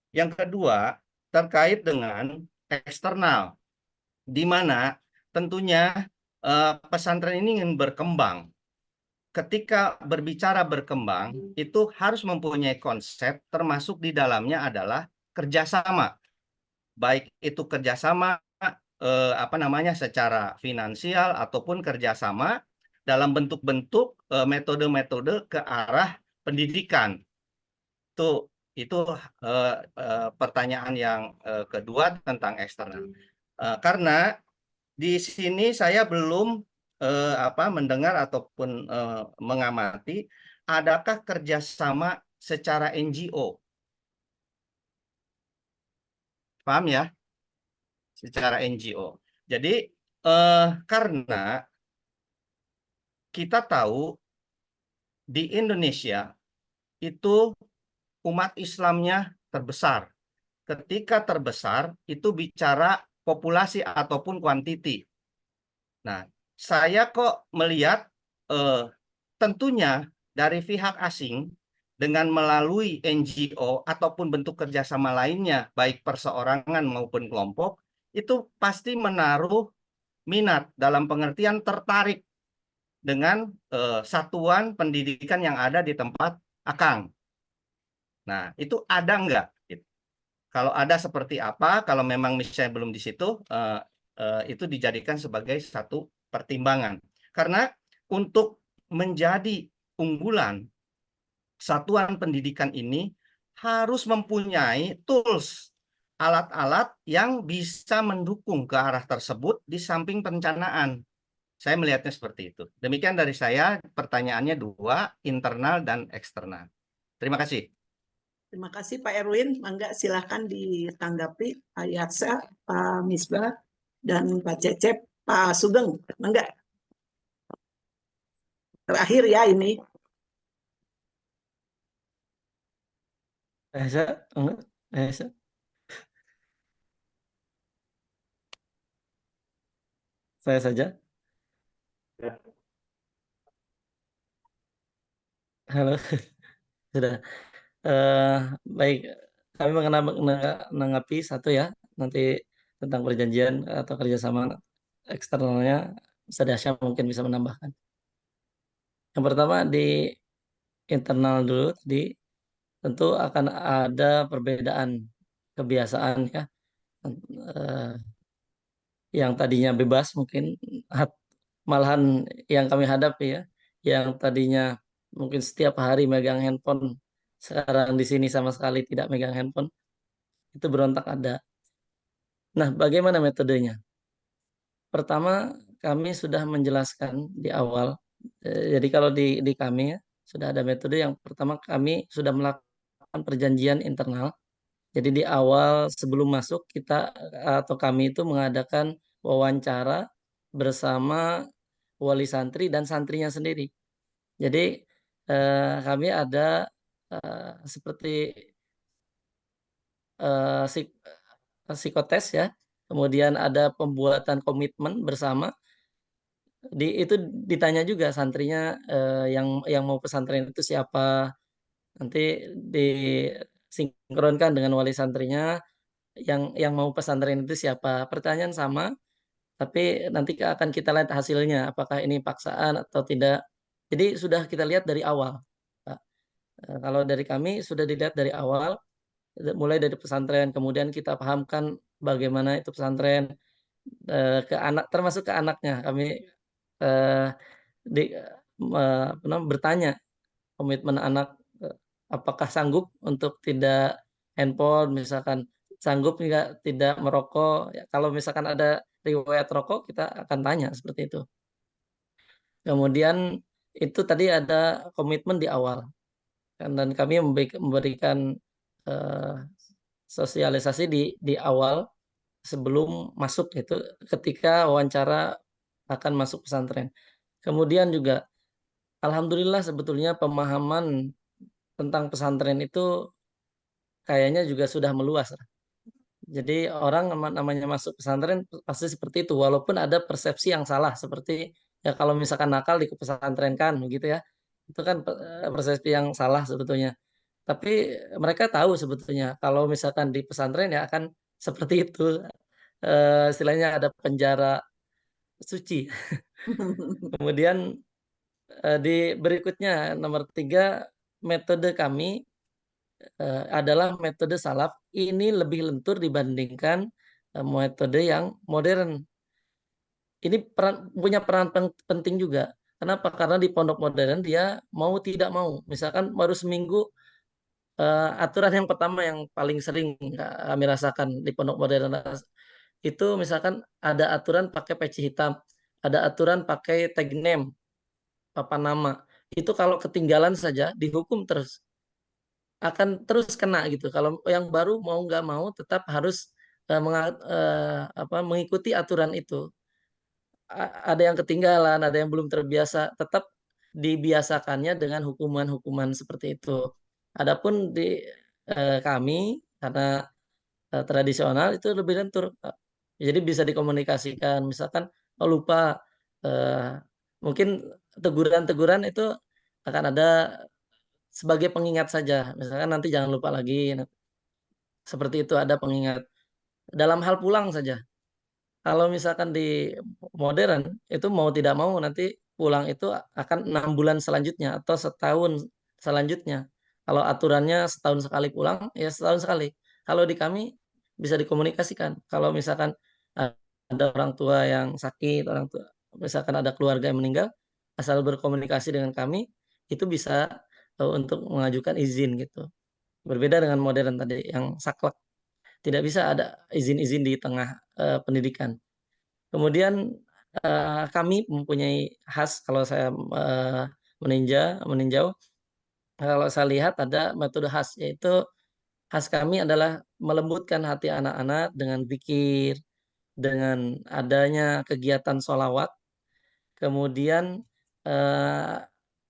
S10: Yang kedua, terkait dengan eksternal, di mana tentunya pesantren ini ingin berkembang. Ketika berbicara berkembang, itu harus mempunyai konsep, termasuk di dalamnya adalah kerjasama. Baik itu kerjasama secara finansial ataupun kerjasama dalam bentuk-bentuk metode-metode ke arah pendidikan. Itu pertanyaan yang kedua tentang eksternal. Karena di sini saya belum mendengar ataupun mengamati adakah kerjasama secara NGO. Paham ya? Secara NGO. Jadi karena kita tahu di Indonesia itu umat Islamnya terbesar. Ketika terbesar itu bicara populasi ataupun kuantiti. Nah, saya kok melihat tentunya dari pihak asing dengan melalui NGO ataupun bentuk kerjasama lainnya, baik perseorangan maupun kelompok, itu pasti menaruh minat dalam pengertian tertarik dengan satuan pendidikan yang ada di tempat Akang. Nah, itu ada enggak? Kalau ada seperti apa? Kalau memang misalnya belum di situ, itu dijadikan sebagai satu pertimbangan. Karena untuk menjadi unggulan, satuan pendidikan ini harus mempunyai tools, alat-alat yang bisa mendukung ke arah tersebut di samping perencanaan. Saya melihatnya seperti itu. Demikian dari saya, pertanyaannya dua, internal dan eksternal. Terima kasih.
S5: Terima kasih Pak Erwin. Mangga silahkan ditanggapi Pak Yaksa, Pak Misbah, dan Pak Cecep, Pak Sugeng. Mangga. Terakhir ya ini.
S1: Esa, enggak? Esa. Saya saja.
S4: Ya.
S1: Halo, sudah. Baik, kami menanggapi satu ya, nanti tentang perjanjian atau kerjasama eksternalnya, Ustaz Hasyam mungkin bisa menambahkan. Yang pertama di internal dulu, tentu akan ada perbedaan kebiasaan ya, eh, yang tadinya bebas mungkin malahan yang kami hadapi ya, yang tadinya mungkin setiap hari megang handphone, sekarang di sini sama sekali tidak megang handphone, itu berontak ada. Nah, bagaimana metodenya? Pertama, kami sudah menjelaskan di awal. Jadi kalau di kami ya, sudah ada metode. Yang pertama, kami sudah melakukan perjanjian internal. Jadi di awal sebelum masuk kita atau kami itu mengadakan wawancara bersama wali santri dan santrinya sendiri. Jadi kami ada seperti psikotes ya, kemudian ada pembuatan komitmen bersama. Itu ditanya juga santrinya yang mau pesantren itu siapa. Nanti disinkronkan dengan wali santrinya yang mau pesantren itu siapa. Pertanyaan sama, tapi nanti akan kita lihat hasilnya apakah ini paksaan atau tidak. Jadi sudah kita lihat dari awal, Pak. Kalau dari kami sudah dilihat dari awal, mulai dari pesantren, kemudian kita pahamkan bagaimana itu pesantren ke anak, termasuk ke anaknya. Kami eh, bertanya komitmen anak, apakah sanggup untuk tidak handphone, misalkan sanggup tidak merokok. Ya, kalau misalkan ada riwayat rokok, kita akan tanya seperti itu. Kemudian itu tadi ada komitmen di awal, dan kami memberikan eh, sosialisasi di awal sebelum masuk itu, ketika wawancara akan masuk pesantren. Kemudian juga alhamdulillah sebetulnya pemahaman tentang pesantren itu kayaknya juga sudah meluas. Jadi orang namanya masuk pesantren pasti seperti itu, walaupun ada persepsi yang salah seperti ya kalau misalkan nakal di pesantren kan begitu ya. Itu kan persepsi yang salah sebetulnya. Tapi mereka tahu sebetulnya kalau misalkan di pesantren ya akan seperti itu. Istilahnya ada penjara suci. Kemudian di berikutnya nomor 3, metode kami adalah metode salaf. Ini lebih lentur dibandingkan metode yang modern. Ini punya peran penting juga. Kenapa? Karena di pondok modern dia mau tidak mau, misalkan baru seminggu, aturan yang pertama yang paling sering kami rasakan di pondok modern itu misalkan ada aturan pakai peci hitam, ada aturan pakai tag name, papan nama. Itu kalau ketinggalan saja dihukum terus, akan terus kena gitu. Kalau yang baru mau nggak mau tetap harus mengikuti aturan itu. Ada yang ketinggalan, ada yang belum terbiasa, tetap dibiasakannya dengan hukuman-hukuman seperti itu. Adapun di kami karena tradisional itu lebih lentur. Jadi bisa dikomunikasikan. Misalkan lupa, eh, mungkin teguran-teguran itu akan ada sebagai pengingat saja. Misalkan nanti jangan lupa lagi. Seperti itu ada pengingat. Dalam hal pulang saja. Kalau misalkan di modern itu mau tidak mau nanti pulang itu akan 6 bulan selanjutnya atau setahun selanjutnya. Kalau aturannya setahun sekali pulang, ya setahun sekali. Kalau di kami bisa dikomunikasikan. Kalau misalkan ada orang tua yang sakit, orang tua, misalkan ada keluarga yang meninggal, asal berkomunikasi dengan kami, itu bisa untuk mengajukan izin gitu. Berbeda dengan modern tadi yang saklek. Tidak bisa ada izin-izin di tengah pendidikan. Kemudian kami mempunyai khas kalau saya meninjau, kalau saya lihat ada metode khas, yaitu khas kami adalah melembutkan hati anak-anak dengan zikir, dengan adanya kegiatan sholawat, kemudian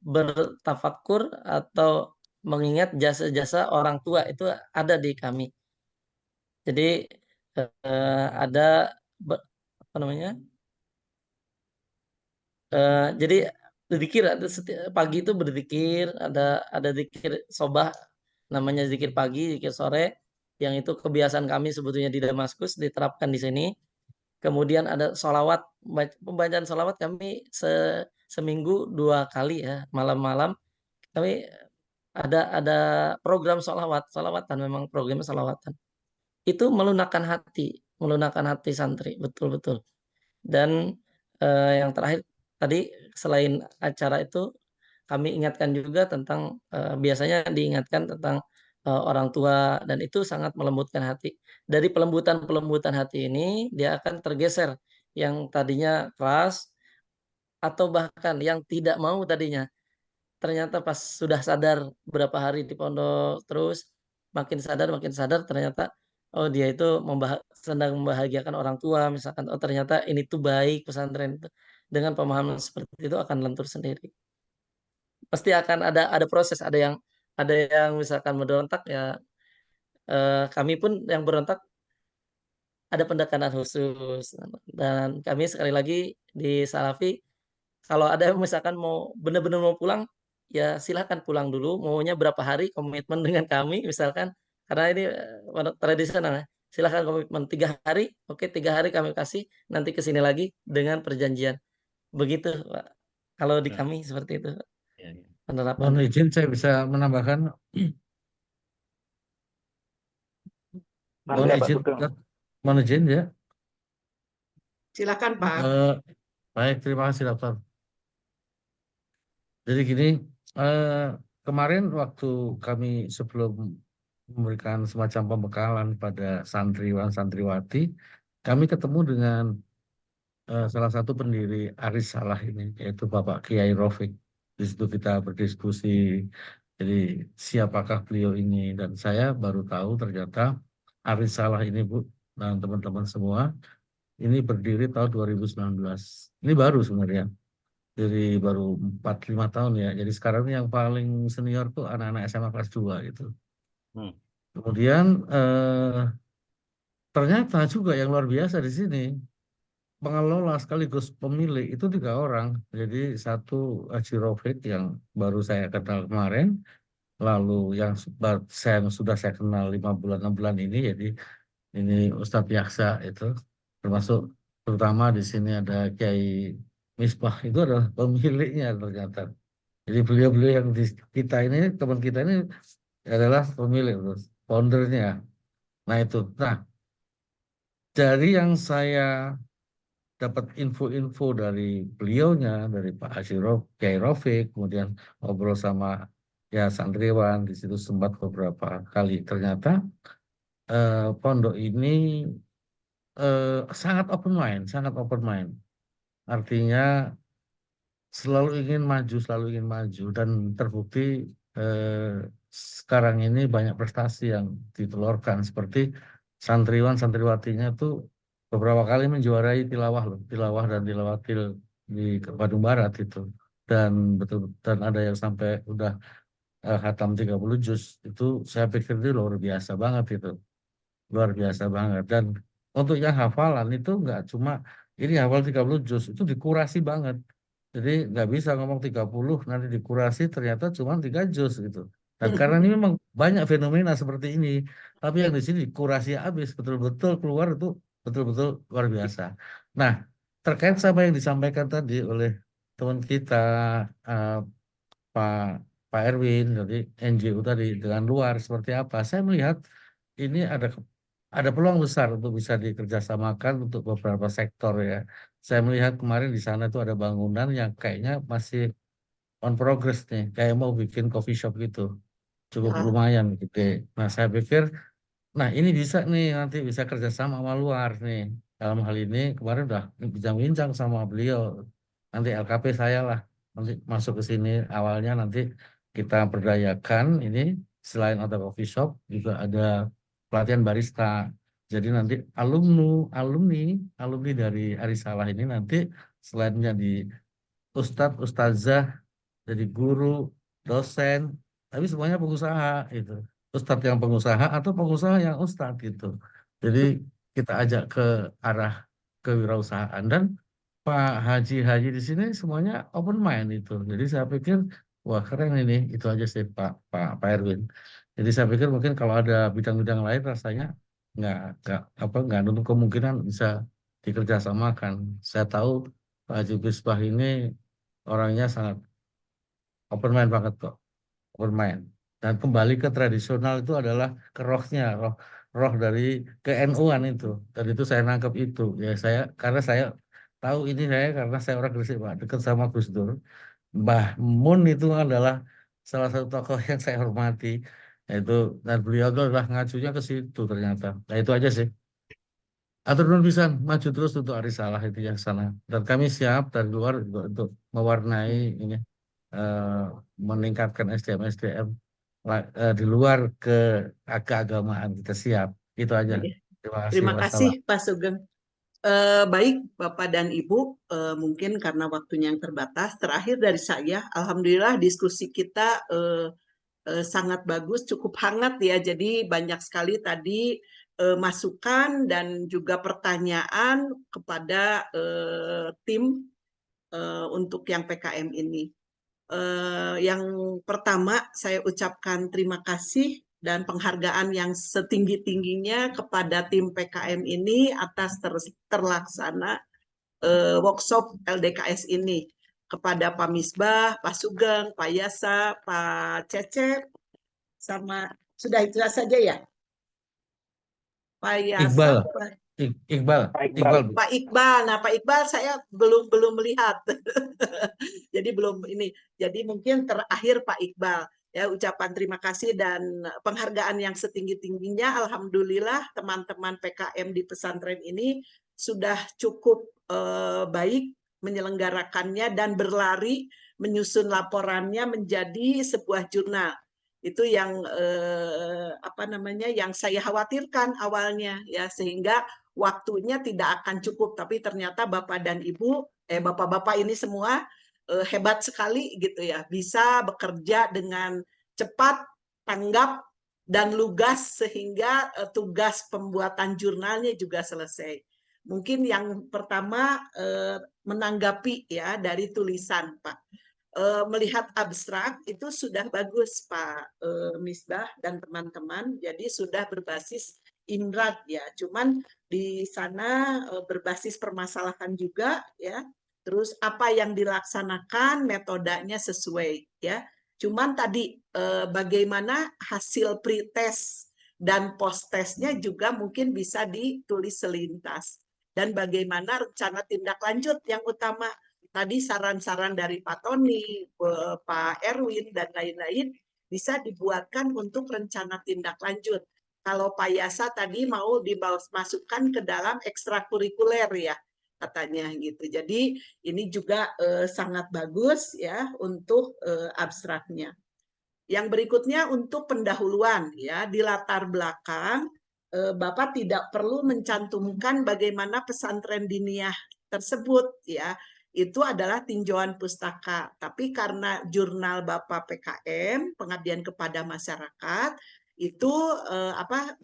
S1: bertafakur atau mengingat jasa-jasa orang tua itu ada di kami. Jadi ada apa namanya Jadi berzikir pagi itu berzikir, ada zikir sobah, namanya zikir pagi, zikir sore, yang itu kebiasaan kami sebetulnya di Damaskus diterapkan di sini. Kemudian ada sholawat, pembacaan sholawat kami seminggu 2 kali ya, malam-malam kami ada program sholawatan, memang programnya sholawatan. Itu melunakkan hati santri, betul-betul. Dan yang terakhir tadi, selain acara itu kami ingatkan juga tentang biasanya diingatkan tentang orang tua, dan itu sangat melembutkan hati. Dari pelembutan hati ini dia akan tergeser yang tadinya keras atau bahkan yang tidak mau tadinya, ternyata pas sudah sadar berapa hari di pondok terus makin sadar ternyata oh dia itu sedang membahagiakan orang tua misalkan, oh ternyata ini tuh baik pesantren itu. Dengan pemahaman seperti itu akan lentur sendiri. Pasti akan ada proses, ada yang misalkan berontak ya, kami pun yang berontak ada pendekatan khusus. Dan kami sekali lagi di Salafi, kalau ada yang misalkan mau benar-benar mau pulang, ya silahkan pulang dulu. Maunya berapa hari komitmen dengan kami misalkan, karena ini tradisional ya. Silahkan komitmen 3 hari, oke 3 hari kami kasih, nanti ke sini lagi dengan perjanjian. Begitu, Pak. Kalau di kami seperti itu
S10: Ya, ya.
S1: penerapan.
S7: Mohon izin saya bisa menambahkan. Mohon
S4: Nanti ya, Pak
S7: izin,
S4: Sugeng.
S7: mohon izin ya.
S5: Silakan Pak.
S7: Baik, terima kasih dokter. Jadi gini, kemarin waktu kami sebelum memberikan semacam pembekalan pada santriwan santriwati, kami ketemu dengan salah satu pendiri Aris Salah ini, yaitu Bapak Kiai Rofik. Di situ kita berdiskusi, jadi siapakah beliau ini, dan saya baru tahu ternyata Aris Salah ini, Bu, dan teman-teman semua, ini berdiri tahun 2019. Ini baru sebenarnya. Jadi baru 4-5 tahun ya. Jadi sekarang ini yang paling senior tuh anak-anak SMA kelas 2 gitu. Kemudian ternyata juga yang luar biasa di sini, pengelola sekaligus pemilik itu 3 orang. Jadi satu Haji Rofik yang baru saya kenal kemarin, lalu yang sudah saya kenal 5 bulan 6 bulan ini, jadi ini Ustadz Yaksa itu, termasuk terutama di sini ada Kiai Misbah, itu adalah pemiliknya ternyata. Jadi beliau-beliau yang di kita ini, teman kita ini adalah pemilik, terus foundernya. Nah itu. Nah, dari yang saya dapat info-info dari beliaunya, dari Pak Hasyirov, Kiai Rofik, kemudian ngobrol sama ya santriwan, di situ sempat beberapa kali. Ternyata pondok ini sangat open mind. Artinya selalu ingin maju, dan terbukti sekarang ini banyak prestasi yang ditelurkan, seperti santriwan-santriwatinya tuh beberapa kali menjuarai tilawah dan tilawatil di Bandung Barat itu, dan betul, dan ada yang sampai udah khatam 30 juz. Itu saya pikir itu luar biasa banget itu. Luar biasa banget. Dan untuk yang hafalan itu nggak cuma ini hafal 30 juz, itu dikurasi banget. Jadi nggak bisa ngomong 30 nanti dikurasi ternyata cuma 3 juz gitu. Dan karena ini memang banyak fenomena seperti ini, tapi yang di sini dikurasi habis, betul-betul keluar itu betul-betul luar biasa. Nah, terkait sama yang disampaikan tadi oleh teman kita eh, Pak Pak Erwin, jadi NGO tadi dengan luar seperti apa, saya melihat ini ada peluang besar untuk bisa dikerjasamakan untuk beberapa sektor ya. Saya melihat kemarin di sana itu ada bangunan yang kayaknya masih on progress nih, kayak mau bikin coffee shop gitu, cukup lumayan gede. Nah saya pikir, nah ini bisa nih nanti bisa kerjasama sama luar nih. Dalam hal ini kemarin udah bincang-bincang sama beliau, nanti LKP saya lah nanti masuk ke sini. Awalnya nanti kita berdayakan ini, selain ada coffee shop juga ada pelatihan barista. Jadi nanti alumni dari Arisalah ini nanti selain menjadi ustadz, ustazah, jadi guru, dosen, tapi semuanya pengusaha itu. Ustadz yang pengusaha atau pengusaha yang ustadz gitu. Jadi kita ajak ke arah kewirausahaan, dan Pak Haji di sini semuanya open mind itu. Jadi saya pikir wah keren ini. Itu aja sih Pak Erwin. Jadi saya pikir mungkin kalau ada bidang-bidang lain rasanya nggak nutup kemungkinan bisa dikerjasamakan. Saya tahu Pak Haji Bisbah ini orangnya sangat open mind banget kok, open mind. Dan kembali ke tradisional itu adalah ke rohnya, roh dari ke-NU-an itu. Dan itu saya nangkep itu. Ya karena saya tahu ini karena saya orang Gresik Pak, dekat sama Gus Dur. Mbah Mun itu adalah salah satu tokoh yang saya hormati. Yaitu dan beliau itu adalah ngajunya ke situ ternyata. Nah itu aja sih. Atur nuhun pisan maju terus untuk Arisalah itu yang sana. Dan kami siap dari luar juga untuk mewarnai ini eh, meningkatkan SDM di luar keagamaan kita siap. Itu aja.
S5: Iya.
S7: Terima kasih.
S5: Terima kasih
S7: Wassalam.
S5: Pak Sugeng. Baik Bapak dan Ibu, mungkin karena waktunya yang terbatas, terakhir dari saya, alhamdulillah diskusi kita sangat bagus, cukup hangat ya. Jadi banyak sekali tadi masukan dan juga pertanyaan kepada tim untuk yang PKM ini. Yang pertama saya ucapkan terima kasih dan penghargaan yang setinggi-tingginya kepada tim PKM ini atas terlaksana workshop LDKS ini. Kepada Pak Misbah, Pak Sugeng, Pak Yasa, Pak Cecep, sama sudah itu saja ya? Pak Yasa,
S7: Iqbal. Iqbal. Bu.
S5: Pak Iqbal. Nah, Pak Iqbal saya belum melihat. Jadi belum ini. Jadi mungkin terakhir Pak Iqbal ya, ucapan terima kasih dan penghargaan yang setinggi-tingginya. Alhamdulillah teman-teman PKM di pesantren ini sudah cukup baik menyelenggarakannya dan berlari menyusun laporannya menjadi sebuah jurnal. Itu yang yang saya khawatirkan awalnya ya, sehingga waktunya tidak akan cukup, tapi ternyata Bapak dan Ibu Bapak-bapak ini semua hebat sekali gitu ya, bisa bekerja dengan cepat, tanggap dan lugas sehingga tugas pembuatan jurnalnya juga selesai. Mungkin yang pertama menanggapi ya dari tulisan Pak. Melihat abstrak itu sudah bagus Pak Misbah dan teman-teman, jadi sudah berbasis IMRAD ya, cuman di sana berbasis permasalahan juga ya, terus apa yang dilaksanakan metodenya sesuai ya, cuman tadi bagaimana hasil pretest dan post-testnya juga mungkin bisa ditulis selintas, dan bagaimana rencana tindak lanjut yang utama. Tadi saran-saran dari Pak Tony, Pak Erwin, dan lain-lain bisa dibuatkan untuk rencana tindak lanjut. Kalau Pak Yasa tadi mau dimasukkan ke dalam ekstrakurikuler ya, katanya gitu. Jadi ini juga sangat bagus ya untuk abstraknya. Yang berikutnya untuk pendahuluan ya, di latar belakang Bapak tidak perlu mencantumkan bagaimana pesantren diniyah tersebut ya, itu adalah tinjauan pustaka. Tapi karena jurnal Bapak PKM, pengabdian kepada masyarakat, itu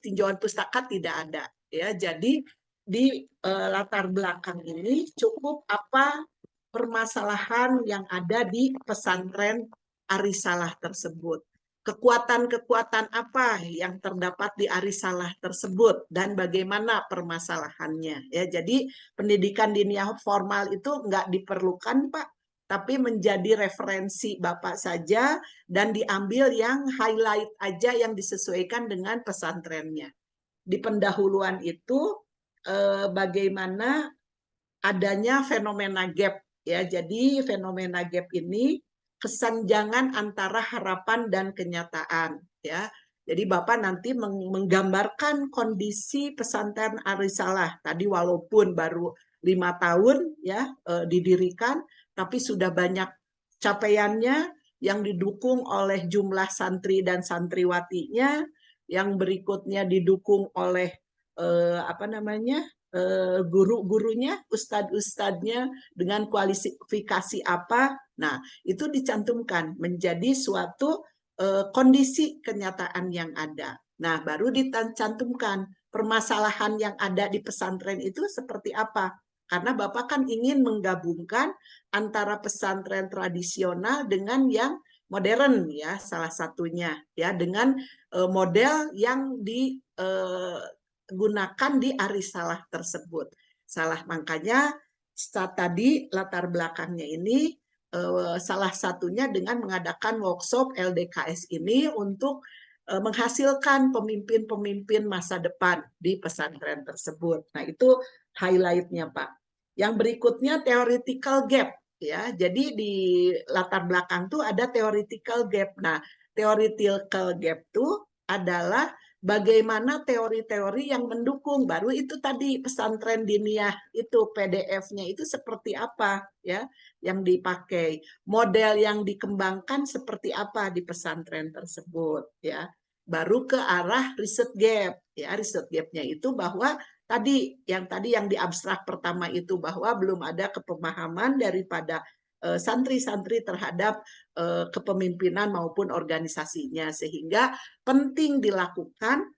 S5: tinjauan pustaka tidak ada ya. Jadi di latar belakang ini cukup apa permasalahan yang ada di pesantren Arisalah tersebut. Kekuatan-kekuatan apa yang terdapat di Arisalah tersebut dan bagaimana permasalahannya ya. Jadi pendidikan diniyah formal itu nggak diperlukan Pak, tapi menjadi referensi Bapak saja dan diambil yang highlight aja yang disesuaikan dengan pesantrennya. Di pendahuluan itu bagaimana adanya fenomena gap ya. Jadi fenomena gap ini kesenjangan antara harapan dan kenyataan ya. Jadi Bapak nanti menggambarkan kondisi pesantren Arisalah tadi, walaupun baru 5 tahun ya didirikan, tapi sudah banyak capaiannya yang didukung oleh jumlah santri dan santriwatinya, yang berikutnya didukung oleh guru-gurunya, ustadz-ustadznya dengan kualifikasi apa. Nah, itu dicantumkan menjadi suatu kondisi kenyataan yang ada. Nah, baru dicantumkan permasalahan yang ada di pesantren itu seperti apa. karena Bapak kan ingin menggabungkan antara pesantren tradisional dengan yang modern ya, salah satunya ya, dengan model yang digunakan di Arisalah tersebut. Makanya tadi latar belakangnya ini salah satunya dengan mengadakan workshop LDKS ini untuk menghasilkan pemimpin-pemimpin masa depan di pesantren tersebut. Nah, itu highlight-nya, Pak. Yang berikutnya theoretical gap ya. Jadi di latar belakang tuh ada theoretical gap. Nah, theoretical gap tuh adalah bagaimana teori-teori yang mendukung, baru itu tadi pesantren diniyah itu PDF-nya itu seperti apa ya yang dipakai, model yang dikembangkan seperti apa di pesantren tersebut ya, baru ke arah riset gap ya. Riset gapnya itu bahwa tadi yang di abstrak pertama itu bahwa belum ada kepemahaman daripada santri-santri terhadap kepemimpinan maupun organisasinya, sehingga penting dilakukan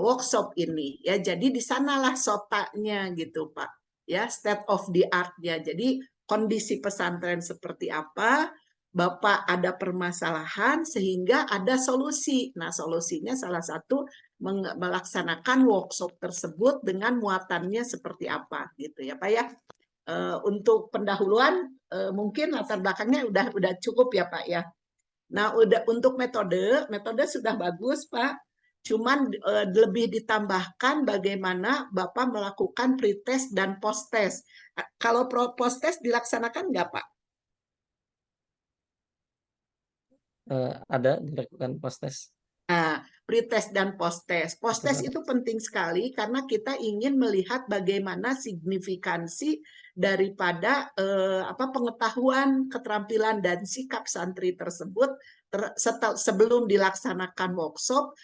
S5: workshop ini ya. Jadi di sanalah sotanya gitu Pak ya, state of the art-nya. Jadi kondisi pesantren seperti apa, Bapak ada permasalahan sehingga ada solusi. Nah, solusinya salah satu melaksanakan workshop tersebut dengan muatannya seperti apa gitu ya Pak ya. Untuk pendahuluan mungkin latar belakangnya udah cukup ya Pak ya. Nah, untuk metode sudah bagus Pak. Cuman lebih ditambahkan bagaimana Bapak melakukan pretest dan post-test. Kalau post-test dilaksanakan nggak Pak?
S1: Ada dilakukan post-test.
S5: Nah, pretest dan post-test. Post-test itu penting sekali karena kita ingin melihat bagaimana signifikansi daripada pengetahuan, keterampilan dan sikap santri tersebut sebelum dilaksanakan workshop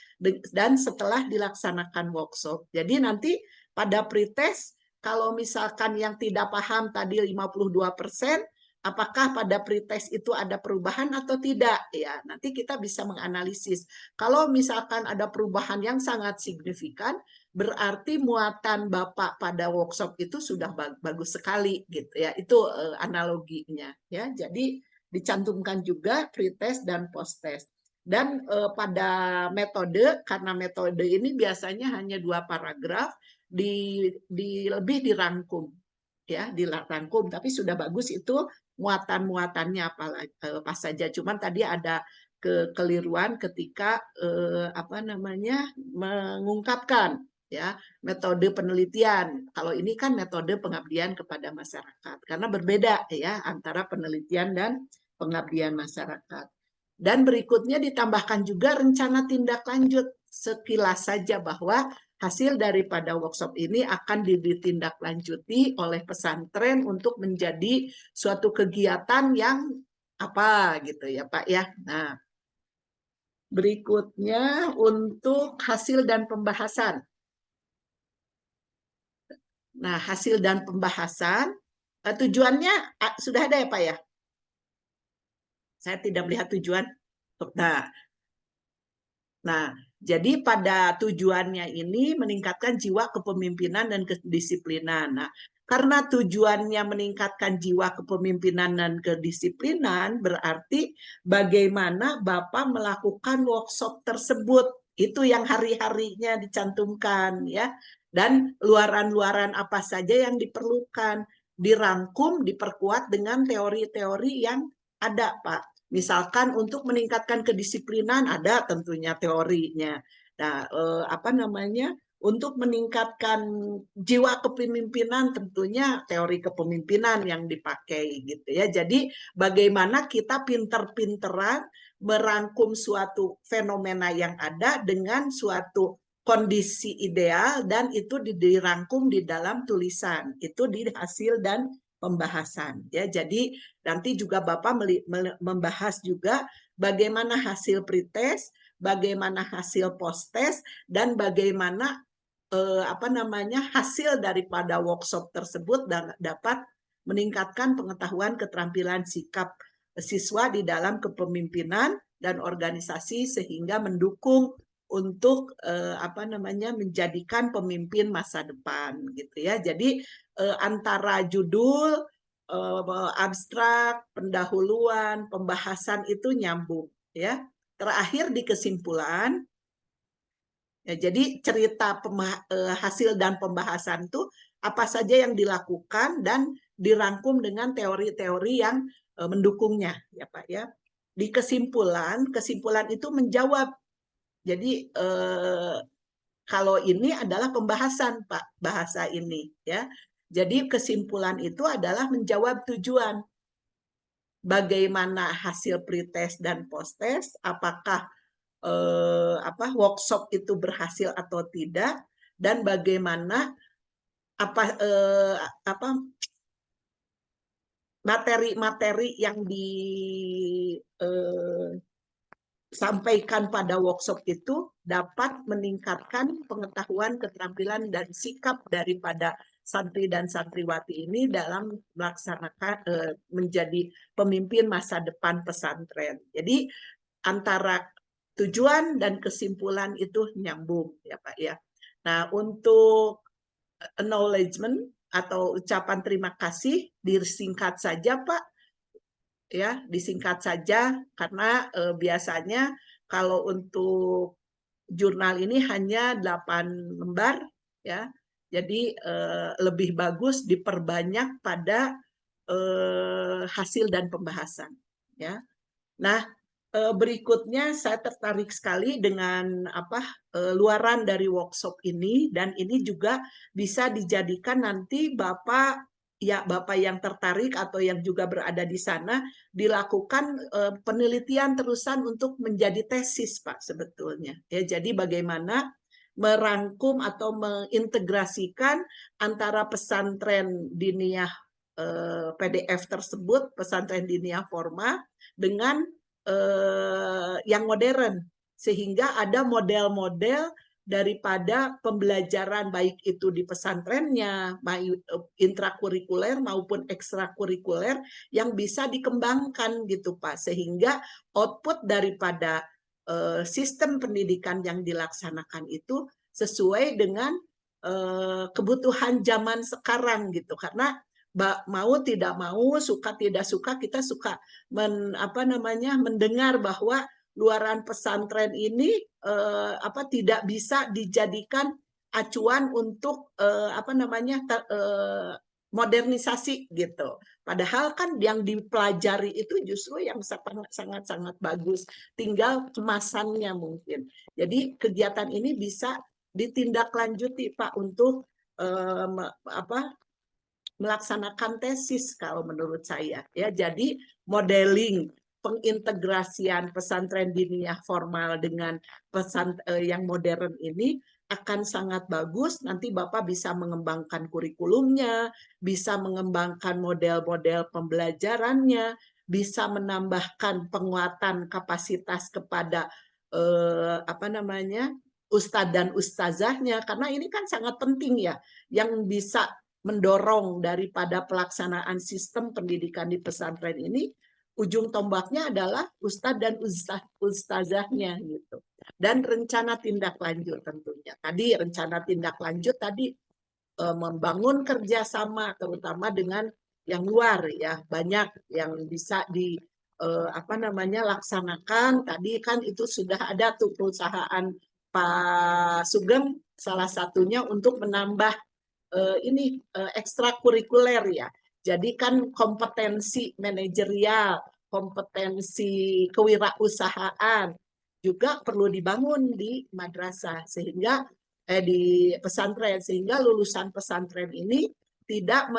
S5: dan setelah dilaksanakan workshop. Jadi nanti pada pretest kalau misalkan yang tidak paham tadi 52%, apakah pada pretest itu ada perubahan atau tidak ya, nanti kita bisa menganalisis. Kalau misalkan ada perubahan yang sangat signifikan, berarti muatan Bapak pada workshop itu sudah bagus sekali gitu ya. Itu analoginya ya. Jadi dicantumkan juga pretest dan posttest. Dan pada metode, karena metode ini biasanya hanya 2 paragraf, lebih dirangkum ya, dirangkum, tapi sudah bagus itu muatan-muatannya apa saja. Cuman tadi ada kekeliruan ketika mengungkapkan ya metode penelitian. Kalau ini kan metode pengabdian kepada masyarakat, karena berbeda ya antara penelitian dan pengabdian masyarakat. Dan berikutnya ditambahkan juga rencana tindak lanjut, sekilas saja bahwa hasil daripada workshop ini akan ditindaklanjuti oleh pesantren untuk menjadi suatu kegiatan yang apa gitu ya Pak ya. Nah, berikutnya untuk hasil dan pembahasan. Nah, hasil dan pembahasan tujuannya sudah ada ya Pak ya? Saya tidak melihat tujuan. Nah, jadi pada tujuannya ini meningkatkan jiwa kepemimpinan dan kedisiplinan. Nah, karena tujuannya meningkatkan jiwa kepemimpinan dan kedisiplinan, berarti bagaimana Bapak melakukan workshop tersebut. Itu yang hari-harinya dicantumkan ya. Dan luaran-luaran apa saja yang diperlukan. Dirangkum, diperkuat dengan teori-teori yang ada, Pak. Misalkan untuk meningkatkan kedisiplinan ada tentunya teorinya. Nah, untuk meningkatkan jiwa kepemimpinan tentunya teori kepemimpinan yang dipakai gitu ya. Jadi bagaimana kita pinter-pinteran merangkum suatu fenomena yang ada dengan suatu kondisi ideal dan itu dirangkum di dalam tulisan. Itu di hasil dan pembahasan ya. Jadi nanti juga Bapak membahas juga bagaimana hasil pretest, bagaimana hasil posttest, dan bagaimana hasil daripada workshop tersebut dan dapat meningkatkan pengetahuan keterampilan sikap siswa di dalam kepemimpinan dan organisasi sehingga mendukung untuk menjadikan pemimpin masa depan gitu ya. Jadi antara judul, abstrak, pendahuluan, pembahasan itu nyambung ya. Terakhir di kesimpulan, ya, jadi cerita hasil dan pembahasan itu apa saja yang dilakukan dan dirangkum dengan teori-teori yang mendukungnya ya Pak ya. Di kesimpulan itu menjawab. Jadi kalau ini adalah pembahasan Pak, bahasa ini ya. Jadi kesimpulan itu adalah menjawab tujuan. Bagaimana hasil pretest dan posttest, apakah workshop itu berhasil atau tidak, dan bagaimana materi-materi yang disampaikan pada workshop itu dapat meningkatkan pengetahuan, keterampilan, dan sikap daripada santri dan santriwati ini dalam melaksanakan menjadi pemimpin masa depan pesantren. Jadi antara tujuan dan kesimpulan itu nyambung ya Pak ya. Nah, untuk acknowledgement atau ucapan terima kasih disingkat saja Pak ya, disingkat saja karena biasanya kalau untuk jurnal ini hanya 8 lembar ya. Jadi lebih bagus diperbanyak pada hasil dan pembahasan ya. Nah, berikutnya saya tertarik sekali dengan luaran dari workshop ini, dan ini juga bisa dijadikan nanti Bapak yang tertarik atau yang juga berada di sana dilakukan penelitian terusan untuk menjadi tesis Pak sebetulnya ya. Jadi bagaimana merangkum atau mengintegrasikan antara pesantren diniyah PDF tersebut, pesantren diniyah formal dengan yang modern, sehingga ada model-model daripada pembelajaran baik itu di pesantrennya, intrakurikuler maupun ekstrakurikuler yang bisa dikembangkan gitu Pak, sehingga output daripada sistem pendidikan yang dilaksanakan itu sesuai dengan kebutuhan zaman sekarang gitu. Karena mau tidak mau, suka tidak suka, kita suka mendengar bahwa luaran pesantren ini tidak bisa dijadikan acuan untuk modernisasi gitu. Padahal kan yang dipelajari itu justru yang sangat-sangat bagus, tinggal kemasannya mungkin. Jadi kegiatan ini bisa ditindaklanjuti Pak untuk melaksanakan tesis kalau menurut saya ya. Jadi modeling pengintegrasian pesantren diniyah formal dengan pesantren yang modern ini akan sangat bagus. Nanti Bapak bisa mengembangkan kurikulumnya, bisa mengembangkan model-model pembelajarannya, bisa menambahkan penguatan kapasitas kepada ustadz dan ustazahnya, karena ini kan sangat penting ya, yang bisa mendorong daripada pelaksanaan sistem pendidikan di pesantren ini, ujung tombaknya adalah ustadz dan ustazahnya gitu. Dan rencana tindak lanjut tentunya. Tadi rencana tindak lanjut tadi membangun kerjasama terutama dengan yang luar ya, banyak yang bisa laksanakan. Tadi kan itu sudah ada tuh perusahaan Pak Sugeng salah satunya untuk menambah ekstrakurikuler ya. Jadi kan kompetensi manajerial, kompetensi kewirausahaan juga perlu dibangun di madrasah sehingga di pesantren, sehingga lulusan pesantren ini tidak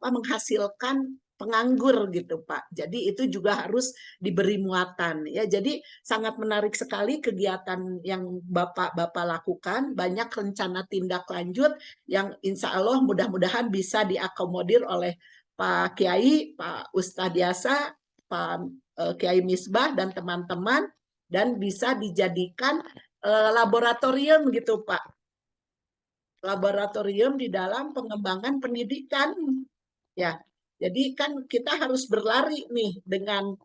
S5: menghasilkan penganggur gitu Pak. Jadi itu juga harus diberi muatan ya. Jadi sangat menarik sekali kegiatan yang Bapak lakukan, banyak rencana tindak lanjut yang insya Allah mudah-mudahan bisa diakomodir oleh Pak Kiai, Pak Ustadz Yasa, Pak Kiai Misbah dan teman-teman, dan bisa dijadikan laboratorium gitu Pak. Laboratorium di dalam pengembangan pendidikan ya. Jadi kan kita harus berlari nih dengan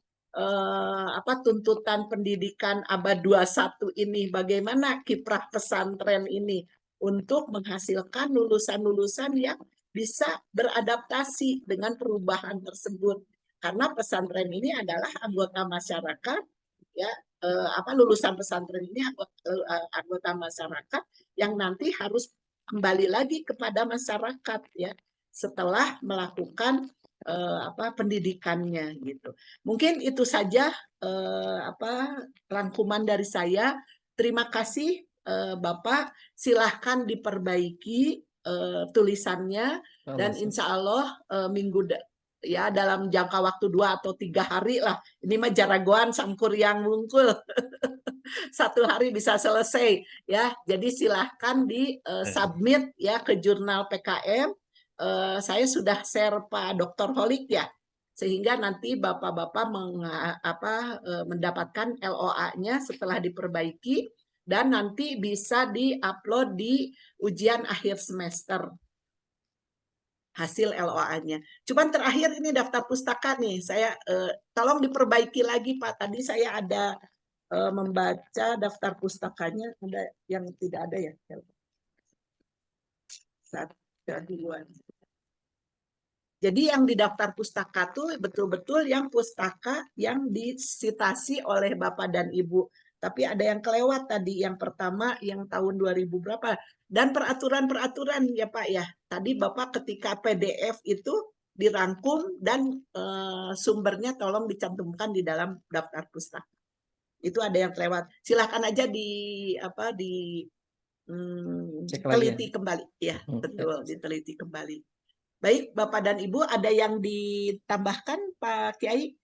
S5: tuntutan pendidikan abad 21 ini, bagaimana kiprah pesantren ini untuk menghasilkan lulusan-lulusan yang bisa beradaptasi dengan perubahan tersebut. Karena pesantren ini adalah anggota masyarakat, ya, lulusan pesantren ini anggota masyarakat yang nanti harus kembali lagi kepada masyarakat, ya, setelah melakukan pendidikannya gitu. Mungkin itu saja rangkuman dari saya. Terima kasih Bapak. Silahkan diperbaiki tulisannya dan insya Allah ya dalam jangka waktu 2 atau 3 hari lah. Ini mah jaragoan sangkur yang mungkul. 1 hari bisa selesai ya. Jadi silahkan di submit ya ke jurnal PKM. Saya sudah share Pak Dr. Holik ya, sehingga nanti bapak-bapak mendapatkan LOA-nya setelah diperbaiki dan nanti bisa di-upload di ujian akhir semester hasil LOA-nya. Cuman terakhir ini daftar pustaka nih, saya tolong diperbaiki lagi Pak. Tadi saya ada membaca daftar pustakanya, ada yang tidak ada ya. Duluan. Jadi yang di daftar pustaka tuh betul-betul yang pustaka yang disitasi oleh Bapak dan Ibu. Tapi ada yang kelewat tadi, yang pertama yang tahun 2000 berapa. Dan peraturan-peraturan ya Pak ya. Tadi Bapak ketika PDF itu dirangkum dan sumbernya tolong dicantumkan di dalam daftar pustaka. Itu ada yang kelewat. Silahkan aja teliti kembali. Ya, betul, diteliti kembali. Baik, Bapak dan Ibu, ada yang ditambahkan, Pak Kiai?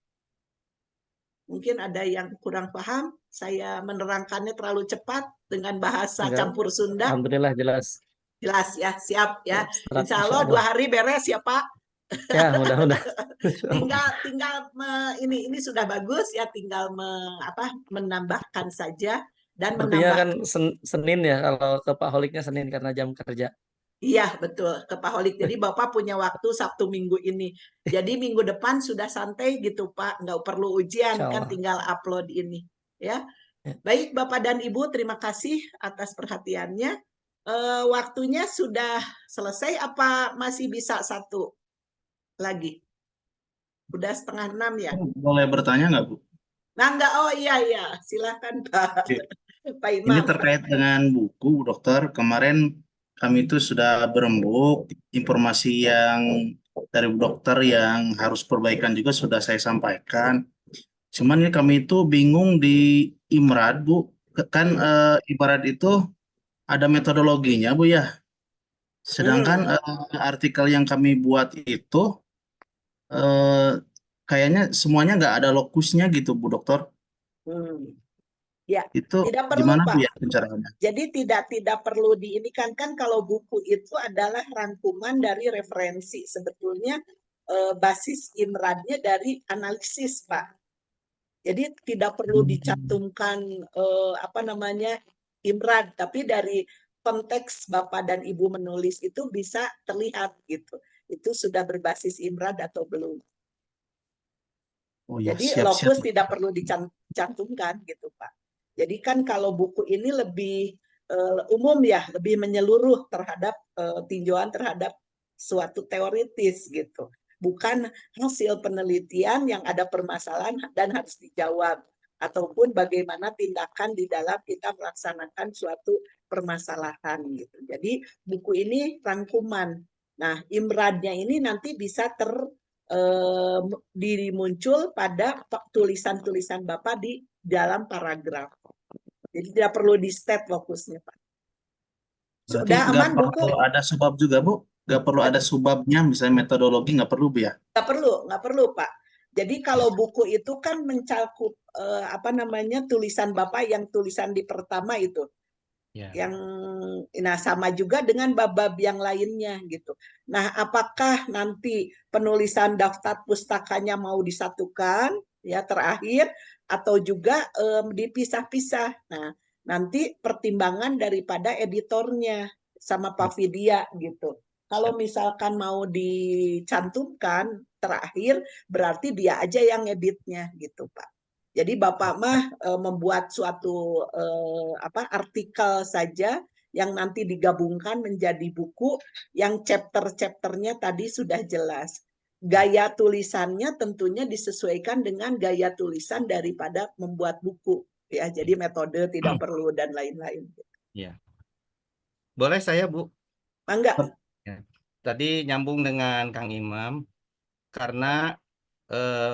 S5: Mungkin ada yang kurang paham, saya menerangkannya terlalu cepat dengan bahasa campur Sunda.
S1: Alhamdulillah jelas.
S5: Jelas ya, siap ya. Insya Allah 2 hari beres ya Pak.
S1: Ya, mudah-mudahan.
S5: tinggal ini sudah bagus ya, tinggal menambahkan saja dan
S1: Sepertinya kan Senin ya, kalau ke Pak Holiknya Senin karena jam kerja.
S5: Iya, betul, ke Pak Holik. Jadi Bapak punya waktu Sabtu Minggu ini. Jadi minggu depan sudah santai gitu Pak, nggak perlu ujian, kan tinggal upload ini. Ya. Baik Bapak dan Ibu, terima kasih atas perhatiannya. Waktunya sudah selesai apa masih bisa 1 lagi? Udah 5:30 ya?
S11: Boleh bertanya nggak Bu?
S5: Nah, enggak, oh iya, silakan Pak. Pak Imam.
S11: Ini terkait dengan buku, Dokter. Kemarin kami itu sudah berembuk, informasi yang dari dokter yang harus perbaikan juga sudah saya sampaikan. Cuman ini kami itu bingung di IMRAD, Bu. Kan ibarat itu ada metodologinya, Bu ya. Sedangkan artikel yang kami buat itu kayaknya semuanya nggak ada lokusnya gitu, Bu Dokter.
S5: Ya,
S11: itu
S5: tidak perlu
S11: gimana
S5: Pak.
S11: Bu ya pencaraannya?
S5: Jadi tidak perlu diinikan, kan kalau buku itu adalah rangkuman dari referensi. Sebetulnya basis IMRAD-nya dari analisis Pak. Jadi tidak perlu dicantumkan IMRAD, tapi dari konteks Bapak dan Ibu menulis itu bisa terlihat gitu. Itu sudah berbasis IMRAD atau belum.
S11: Oh, ya,
S5: jadi
S11: siap,
S5: lokus tidak perlu dicantumkan gitu Pak. Jadi kan kalau buku ini lebih umum ya, lebih menyeluruh terhadap tinjauan terhadap suatu teoritis gitu. Bukan hasil penelitian yang ada permasalahan dan harus dijawab. Ataupun bagaimana tindakan di dalam kita melaksanakan suatu permasalahan gitu. Jadi buku ini rangkuman. Nah, IMRAD-nya ini nanti bisa muncul pada tulisan-tulisan Bapak di dalam paragraf. Jadi tidak perlu di state lokusnya Pak.
S11: Sudah aman buku? Perlu ada subbab juga Bu? Nggak perlu ada subbabnya, misalnya metodologi nggak perlu Bu ya?
S5: Nggak perlu Pak. Jadi kalau buku itu kan mencakup tulisan Bapak yang tulisan di pertama itu. Yang sama juga dengan bab-bab yang lainnya gitu. Nah, apakah nanti penulisan daftar pustakanya mau disatukan ya terakhir atau juga dipisah-pisah. Nah, nanti pertimbangan daripada editornya sama Pak Vidya gitu. Kalau misalkan mau dicantumkan terakhir, berarti dia aja yang ngeditnya gitu, Pak. Jadi Bapak mah membuat suatu artikel saja yang nanti digabungkan menjadi buku yang chapter-chapternya tadi sudah jelas. Gaya tulisannya tentunya disesuaikan dengan gaya tulisan daripada membuat buku. Ya, jadi metode tidak perlu dan lain-lain.
S10: Ya. Boleh saya, Bu?
S5: Mangga.
S10: Ya. Tadi nyambung dengan Kang Imam, karena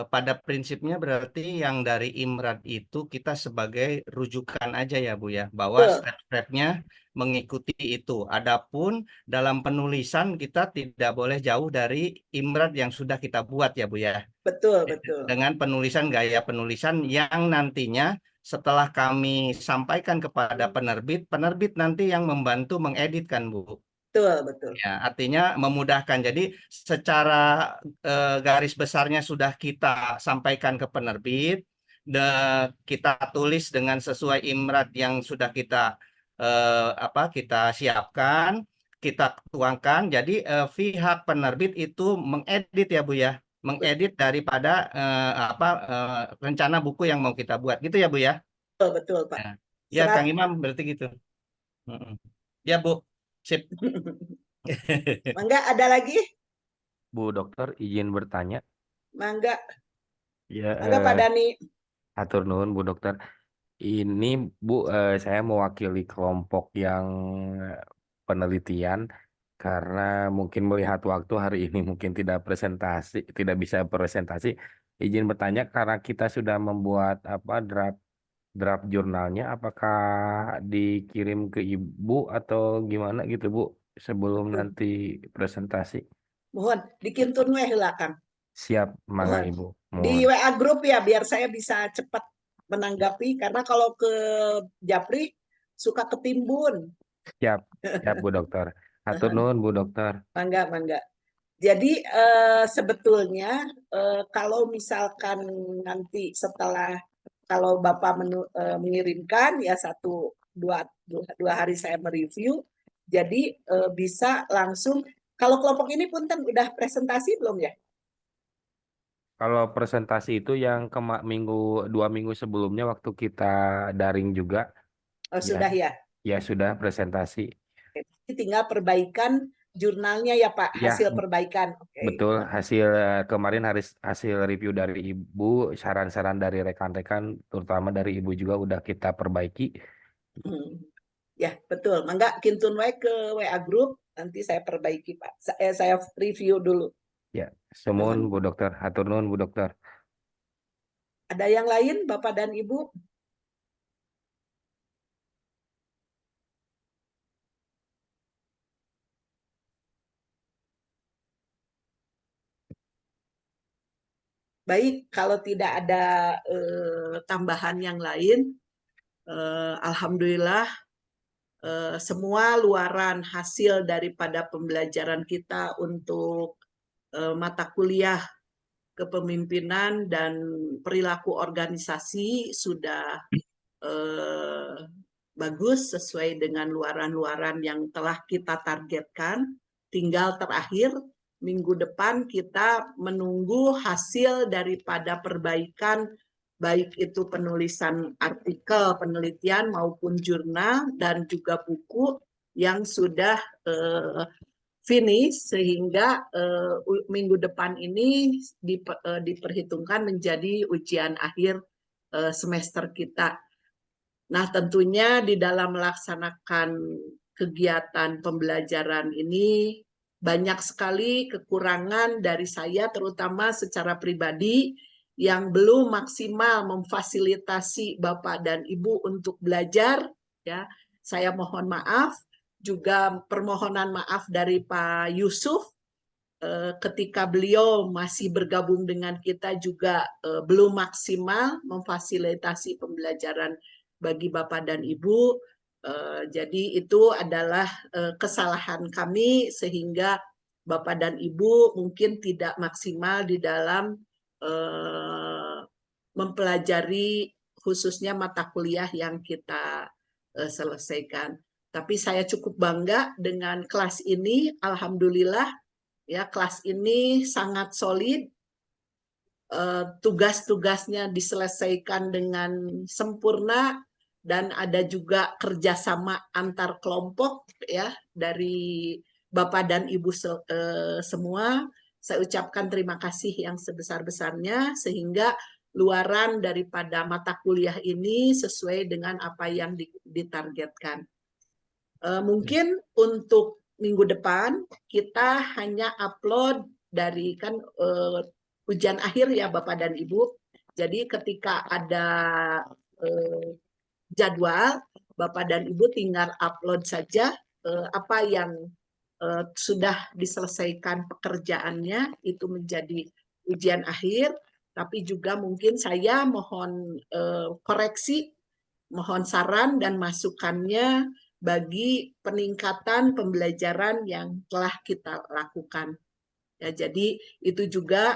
S10: pada prinsipnya berarti yang dari Imrad itu kita sebagai rujukan aja ya Bu ya, bahwa step-stepnya mengikuti itu. Adapun dalam penulisan kita tidak boleh jauh dari Imrad yang sudah kita buat ya Bu ya.
S5: Betul, betul.
S10: Dengan penulisan gaya penulisan yang nantinya setelah kami sampaikan kepada penerbit, penerbit nanti yang membantu mengedit kan Bu.
S5: Betul, betul.
S10: Ya, artinya memudahkan. Jadi secara garis besarnya sudah kita sampaikan ke penerbit, kita tulis dengan sesuai Imrad yang sudah kita kita siapkan, kita tuangkan. Jadi pihak penerbit itu mengedit ya Bu ya, mengedit daripada rencana buku yang mau kita buat, gitu ya Bu ya.
S5: Betul, betul Pak.
S10: Ya, Kang Imam berarti gitu. Ya Bu, sip.
S5: Mangga, ada lagi?
S12: Bu Dokter, izin bertanya.
S5: Mangga.
S12: Ya,
S5: Mangga Pak Dani.
S12: hatur nuhun Bu Dokter. Ini Bu, saya mewakili kelompok yang penelitian karena mungkin melihat waktu hari ini mungkin tidak bisa presentasi. Izin bertanya, karena kita sudah membuat draft jurnalnya, apakah dikirim ke Ibu atau gimana gitu Bu sebelum nanti presentasi?
S5: Mohon dikintun weh lah Kang.
S12: Siap, mangga Ibu.
S5: Di WA grup ya biar saya bisa cepat menanggapi, karena kalau ke Japri suka ketimbun.
S12: Siap Bu Dokter. Hatur nuhun Bu Dokter.
S5: Mangga, mangga. Jadi sebetulnya kalau misalkan nanti setelah kalau Bapak mengirimkan ya 1-2 hari saya mereview, jadi bisa langsung. Kalau kelompok ini punten udah presentasi belum ya?
S12: Kalau presentasi itu yang 2 minggu sebelumnya waktu kita daring juga.
S5: Oh, sudah ya?
S12: Ya sudah presentasi.
S5: Tinggal perbaikan jurnalnya ya Pak, hasil perbaikan.
S12: Betul, kemarin hasil review dari Ibu, saran-saran dari rekan-rekan, terutama dari Ibu juga udah kita perbaiki.
S5: Ya betul, mangga kintun wae ke WA grup, nanti saya perbaiki Pak. Saya review dulu.
S12: Ya, semun Bu Dokter, hatur nuhun Bu Dokter.
S5: Ada yang lain Bapak dan Ibu? Baik, kalau tidak ada tambahan yang lain, alhamdulillah semua luaran hasil daripada pembelajaran kita untuk mata kuliah kepemimpinan dan perilaku organisasi sudah bagus sesuai dengan luaran-luaran yang telah kita targetkan. Tinggal terakhir minggu depan kita menunggu hasil daripada perbaikan baik itu penulisan artikel, penelitian maupun jurnal dan juga buku yang sudah finish, sehingga minggu depan ini diperhitungkan menjadi ujian akhir semester kita. Nah, tentunya di dalam melaksanakan kegiatan pembelajaran ini banyak sekali kekurangan dari saya, terutama secara pribadi, yang belum maksimal memfasilitasi Bapak dan Ibu untuk belajar. Ya, saya mohon maaf. Juga permohonan maaf dari Pak Yusuf ketika beliau masih bergabung dengan kita juga belum maksimal memfasilitasi pembelajaran bagi Bapak dan Ibu. Jadi itu adalah kesalahan kami sehingga Bapak dan Ibu mungkin tidak maksimal di dalam mempelajari khususnya mata kuliah yang kita selesaikan. Tapi saya cukup bangga dengan kelas ini. Alhamdulillah ya, kelas ini sangat solid. Tugas-tugasnya diselesaikan dengan sempurna dan ada juga kerjasama antar kelompok ya dari Bapak dan Ibu semua. Saya ucapkan terima kasih yang sebesar-besarnya sehingga luaran daripada mata kuliah ini sesuai dengan apa yang ditargetkan. Mungkin untuk minggu depan kita hanya upload dari kan ujian akhir ya Bapak dan Ibu. Jadi ketika ada jadwal, Bapak dan Ibu tinggal upload saja apa yang sudah diselesaikan pekerjaannya, itu menjadi ujian akhir. Tapi juga mungkin saya mohon koreksi, mohon saran dan masukannya bagi peningkatan pembelajaran yang telah kita lakukan. Ya, jadi itu juga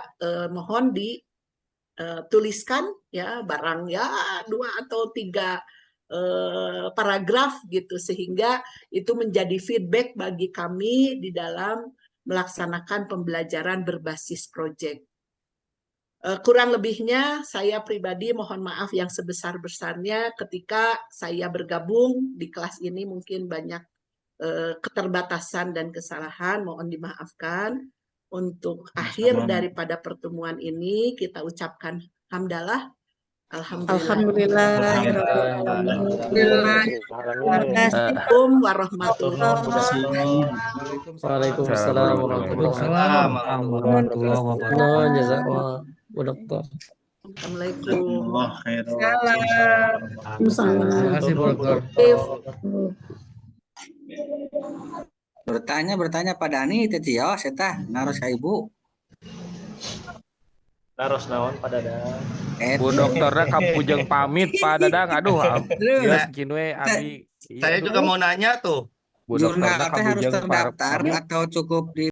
S5: mohon dituliskan ya barang ya 2 atau 3 paragraf gitu sehingga itu menjadi feedback bagi kami di dalam melaksanakan pembelajaran berbasis proyek. Kurang lebihnya saya pribadi mohon maaf yang sebesar-besarnya ketika saya bergabung di kelas ini mungkin banyak keterbatasan dan kesalahan, mohon dimaafkan. Untuk akhir daripada pertemuan ini kita ucapkan hamdalah. Alhamdulillah. Terima kasih warahmatullahi wabarakatuh.
S1: Waalaikumsalam warahmatullahi wabarakatuh. Jazakallah Bu Dokter.
S5: Assalamualaikum.
S7: Terima kasih Bu Dokter.
S13: Bertanya Pak Dani Tetio setah naros ka Ibu.
S9: Naros naon Pak Dadang.
S12: Bu dokternya kapujeng pamit Pak Dadang. Aduh, jelas kinwe abi.
S10: Saya juga mau nanya tuh.
S12: Bu dokternya
S13: Jurnal teh harus
S12: kapujeng
S13: terdaftar
S12: pamit.
S13: atau cukup di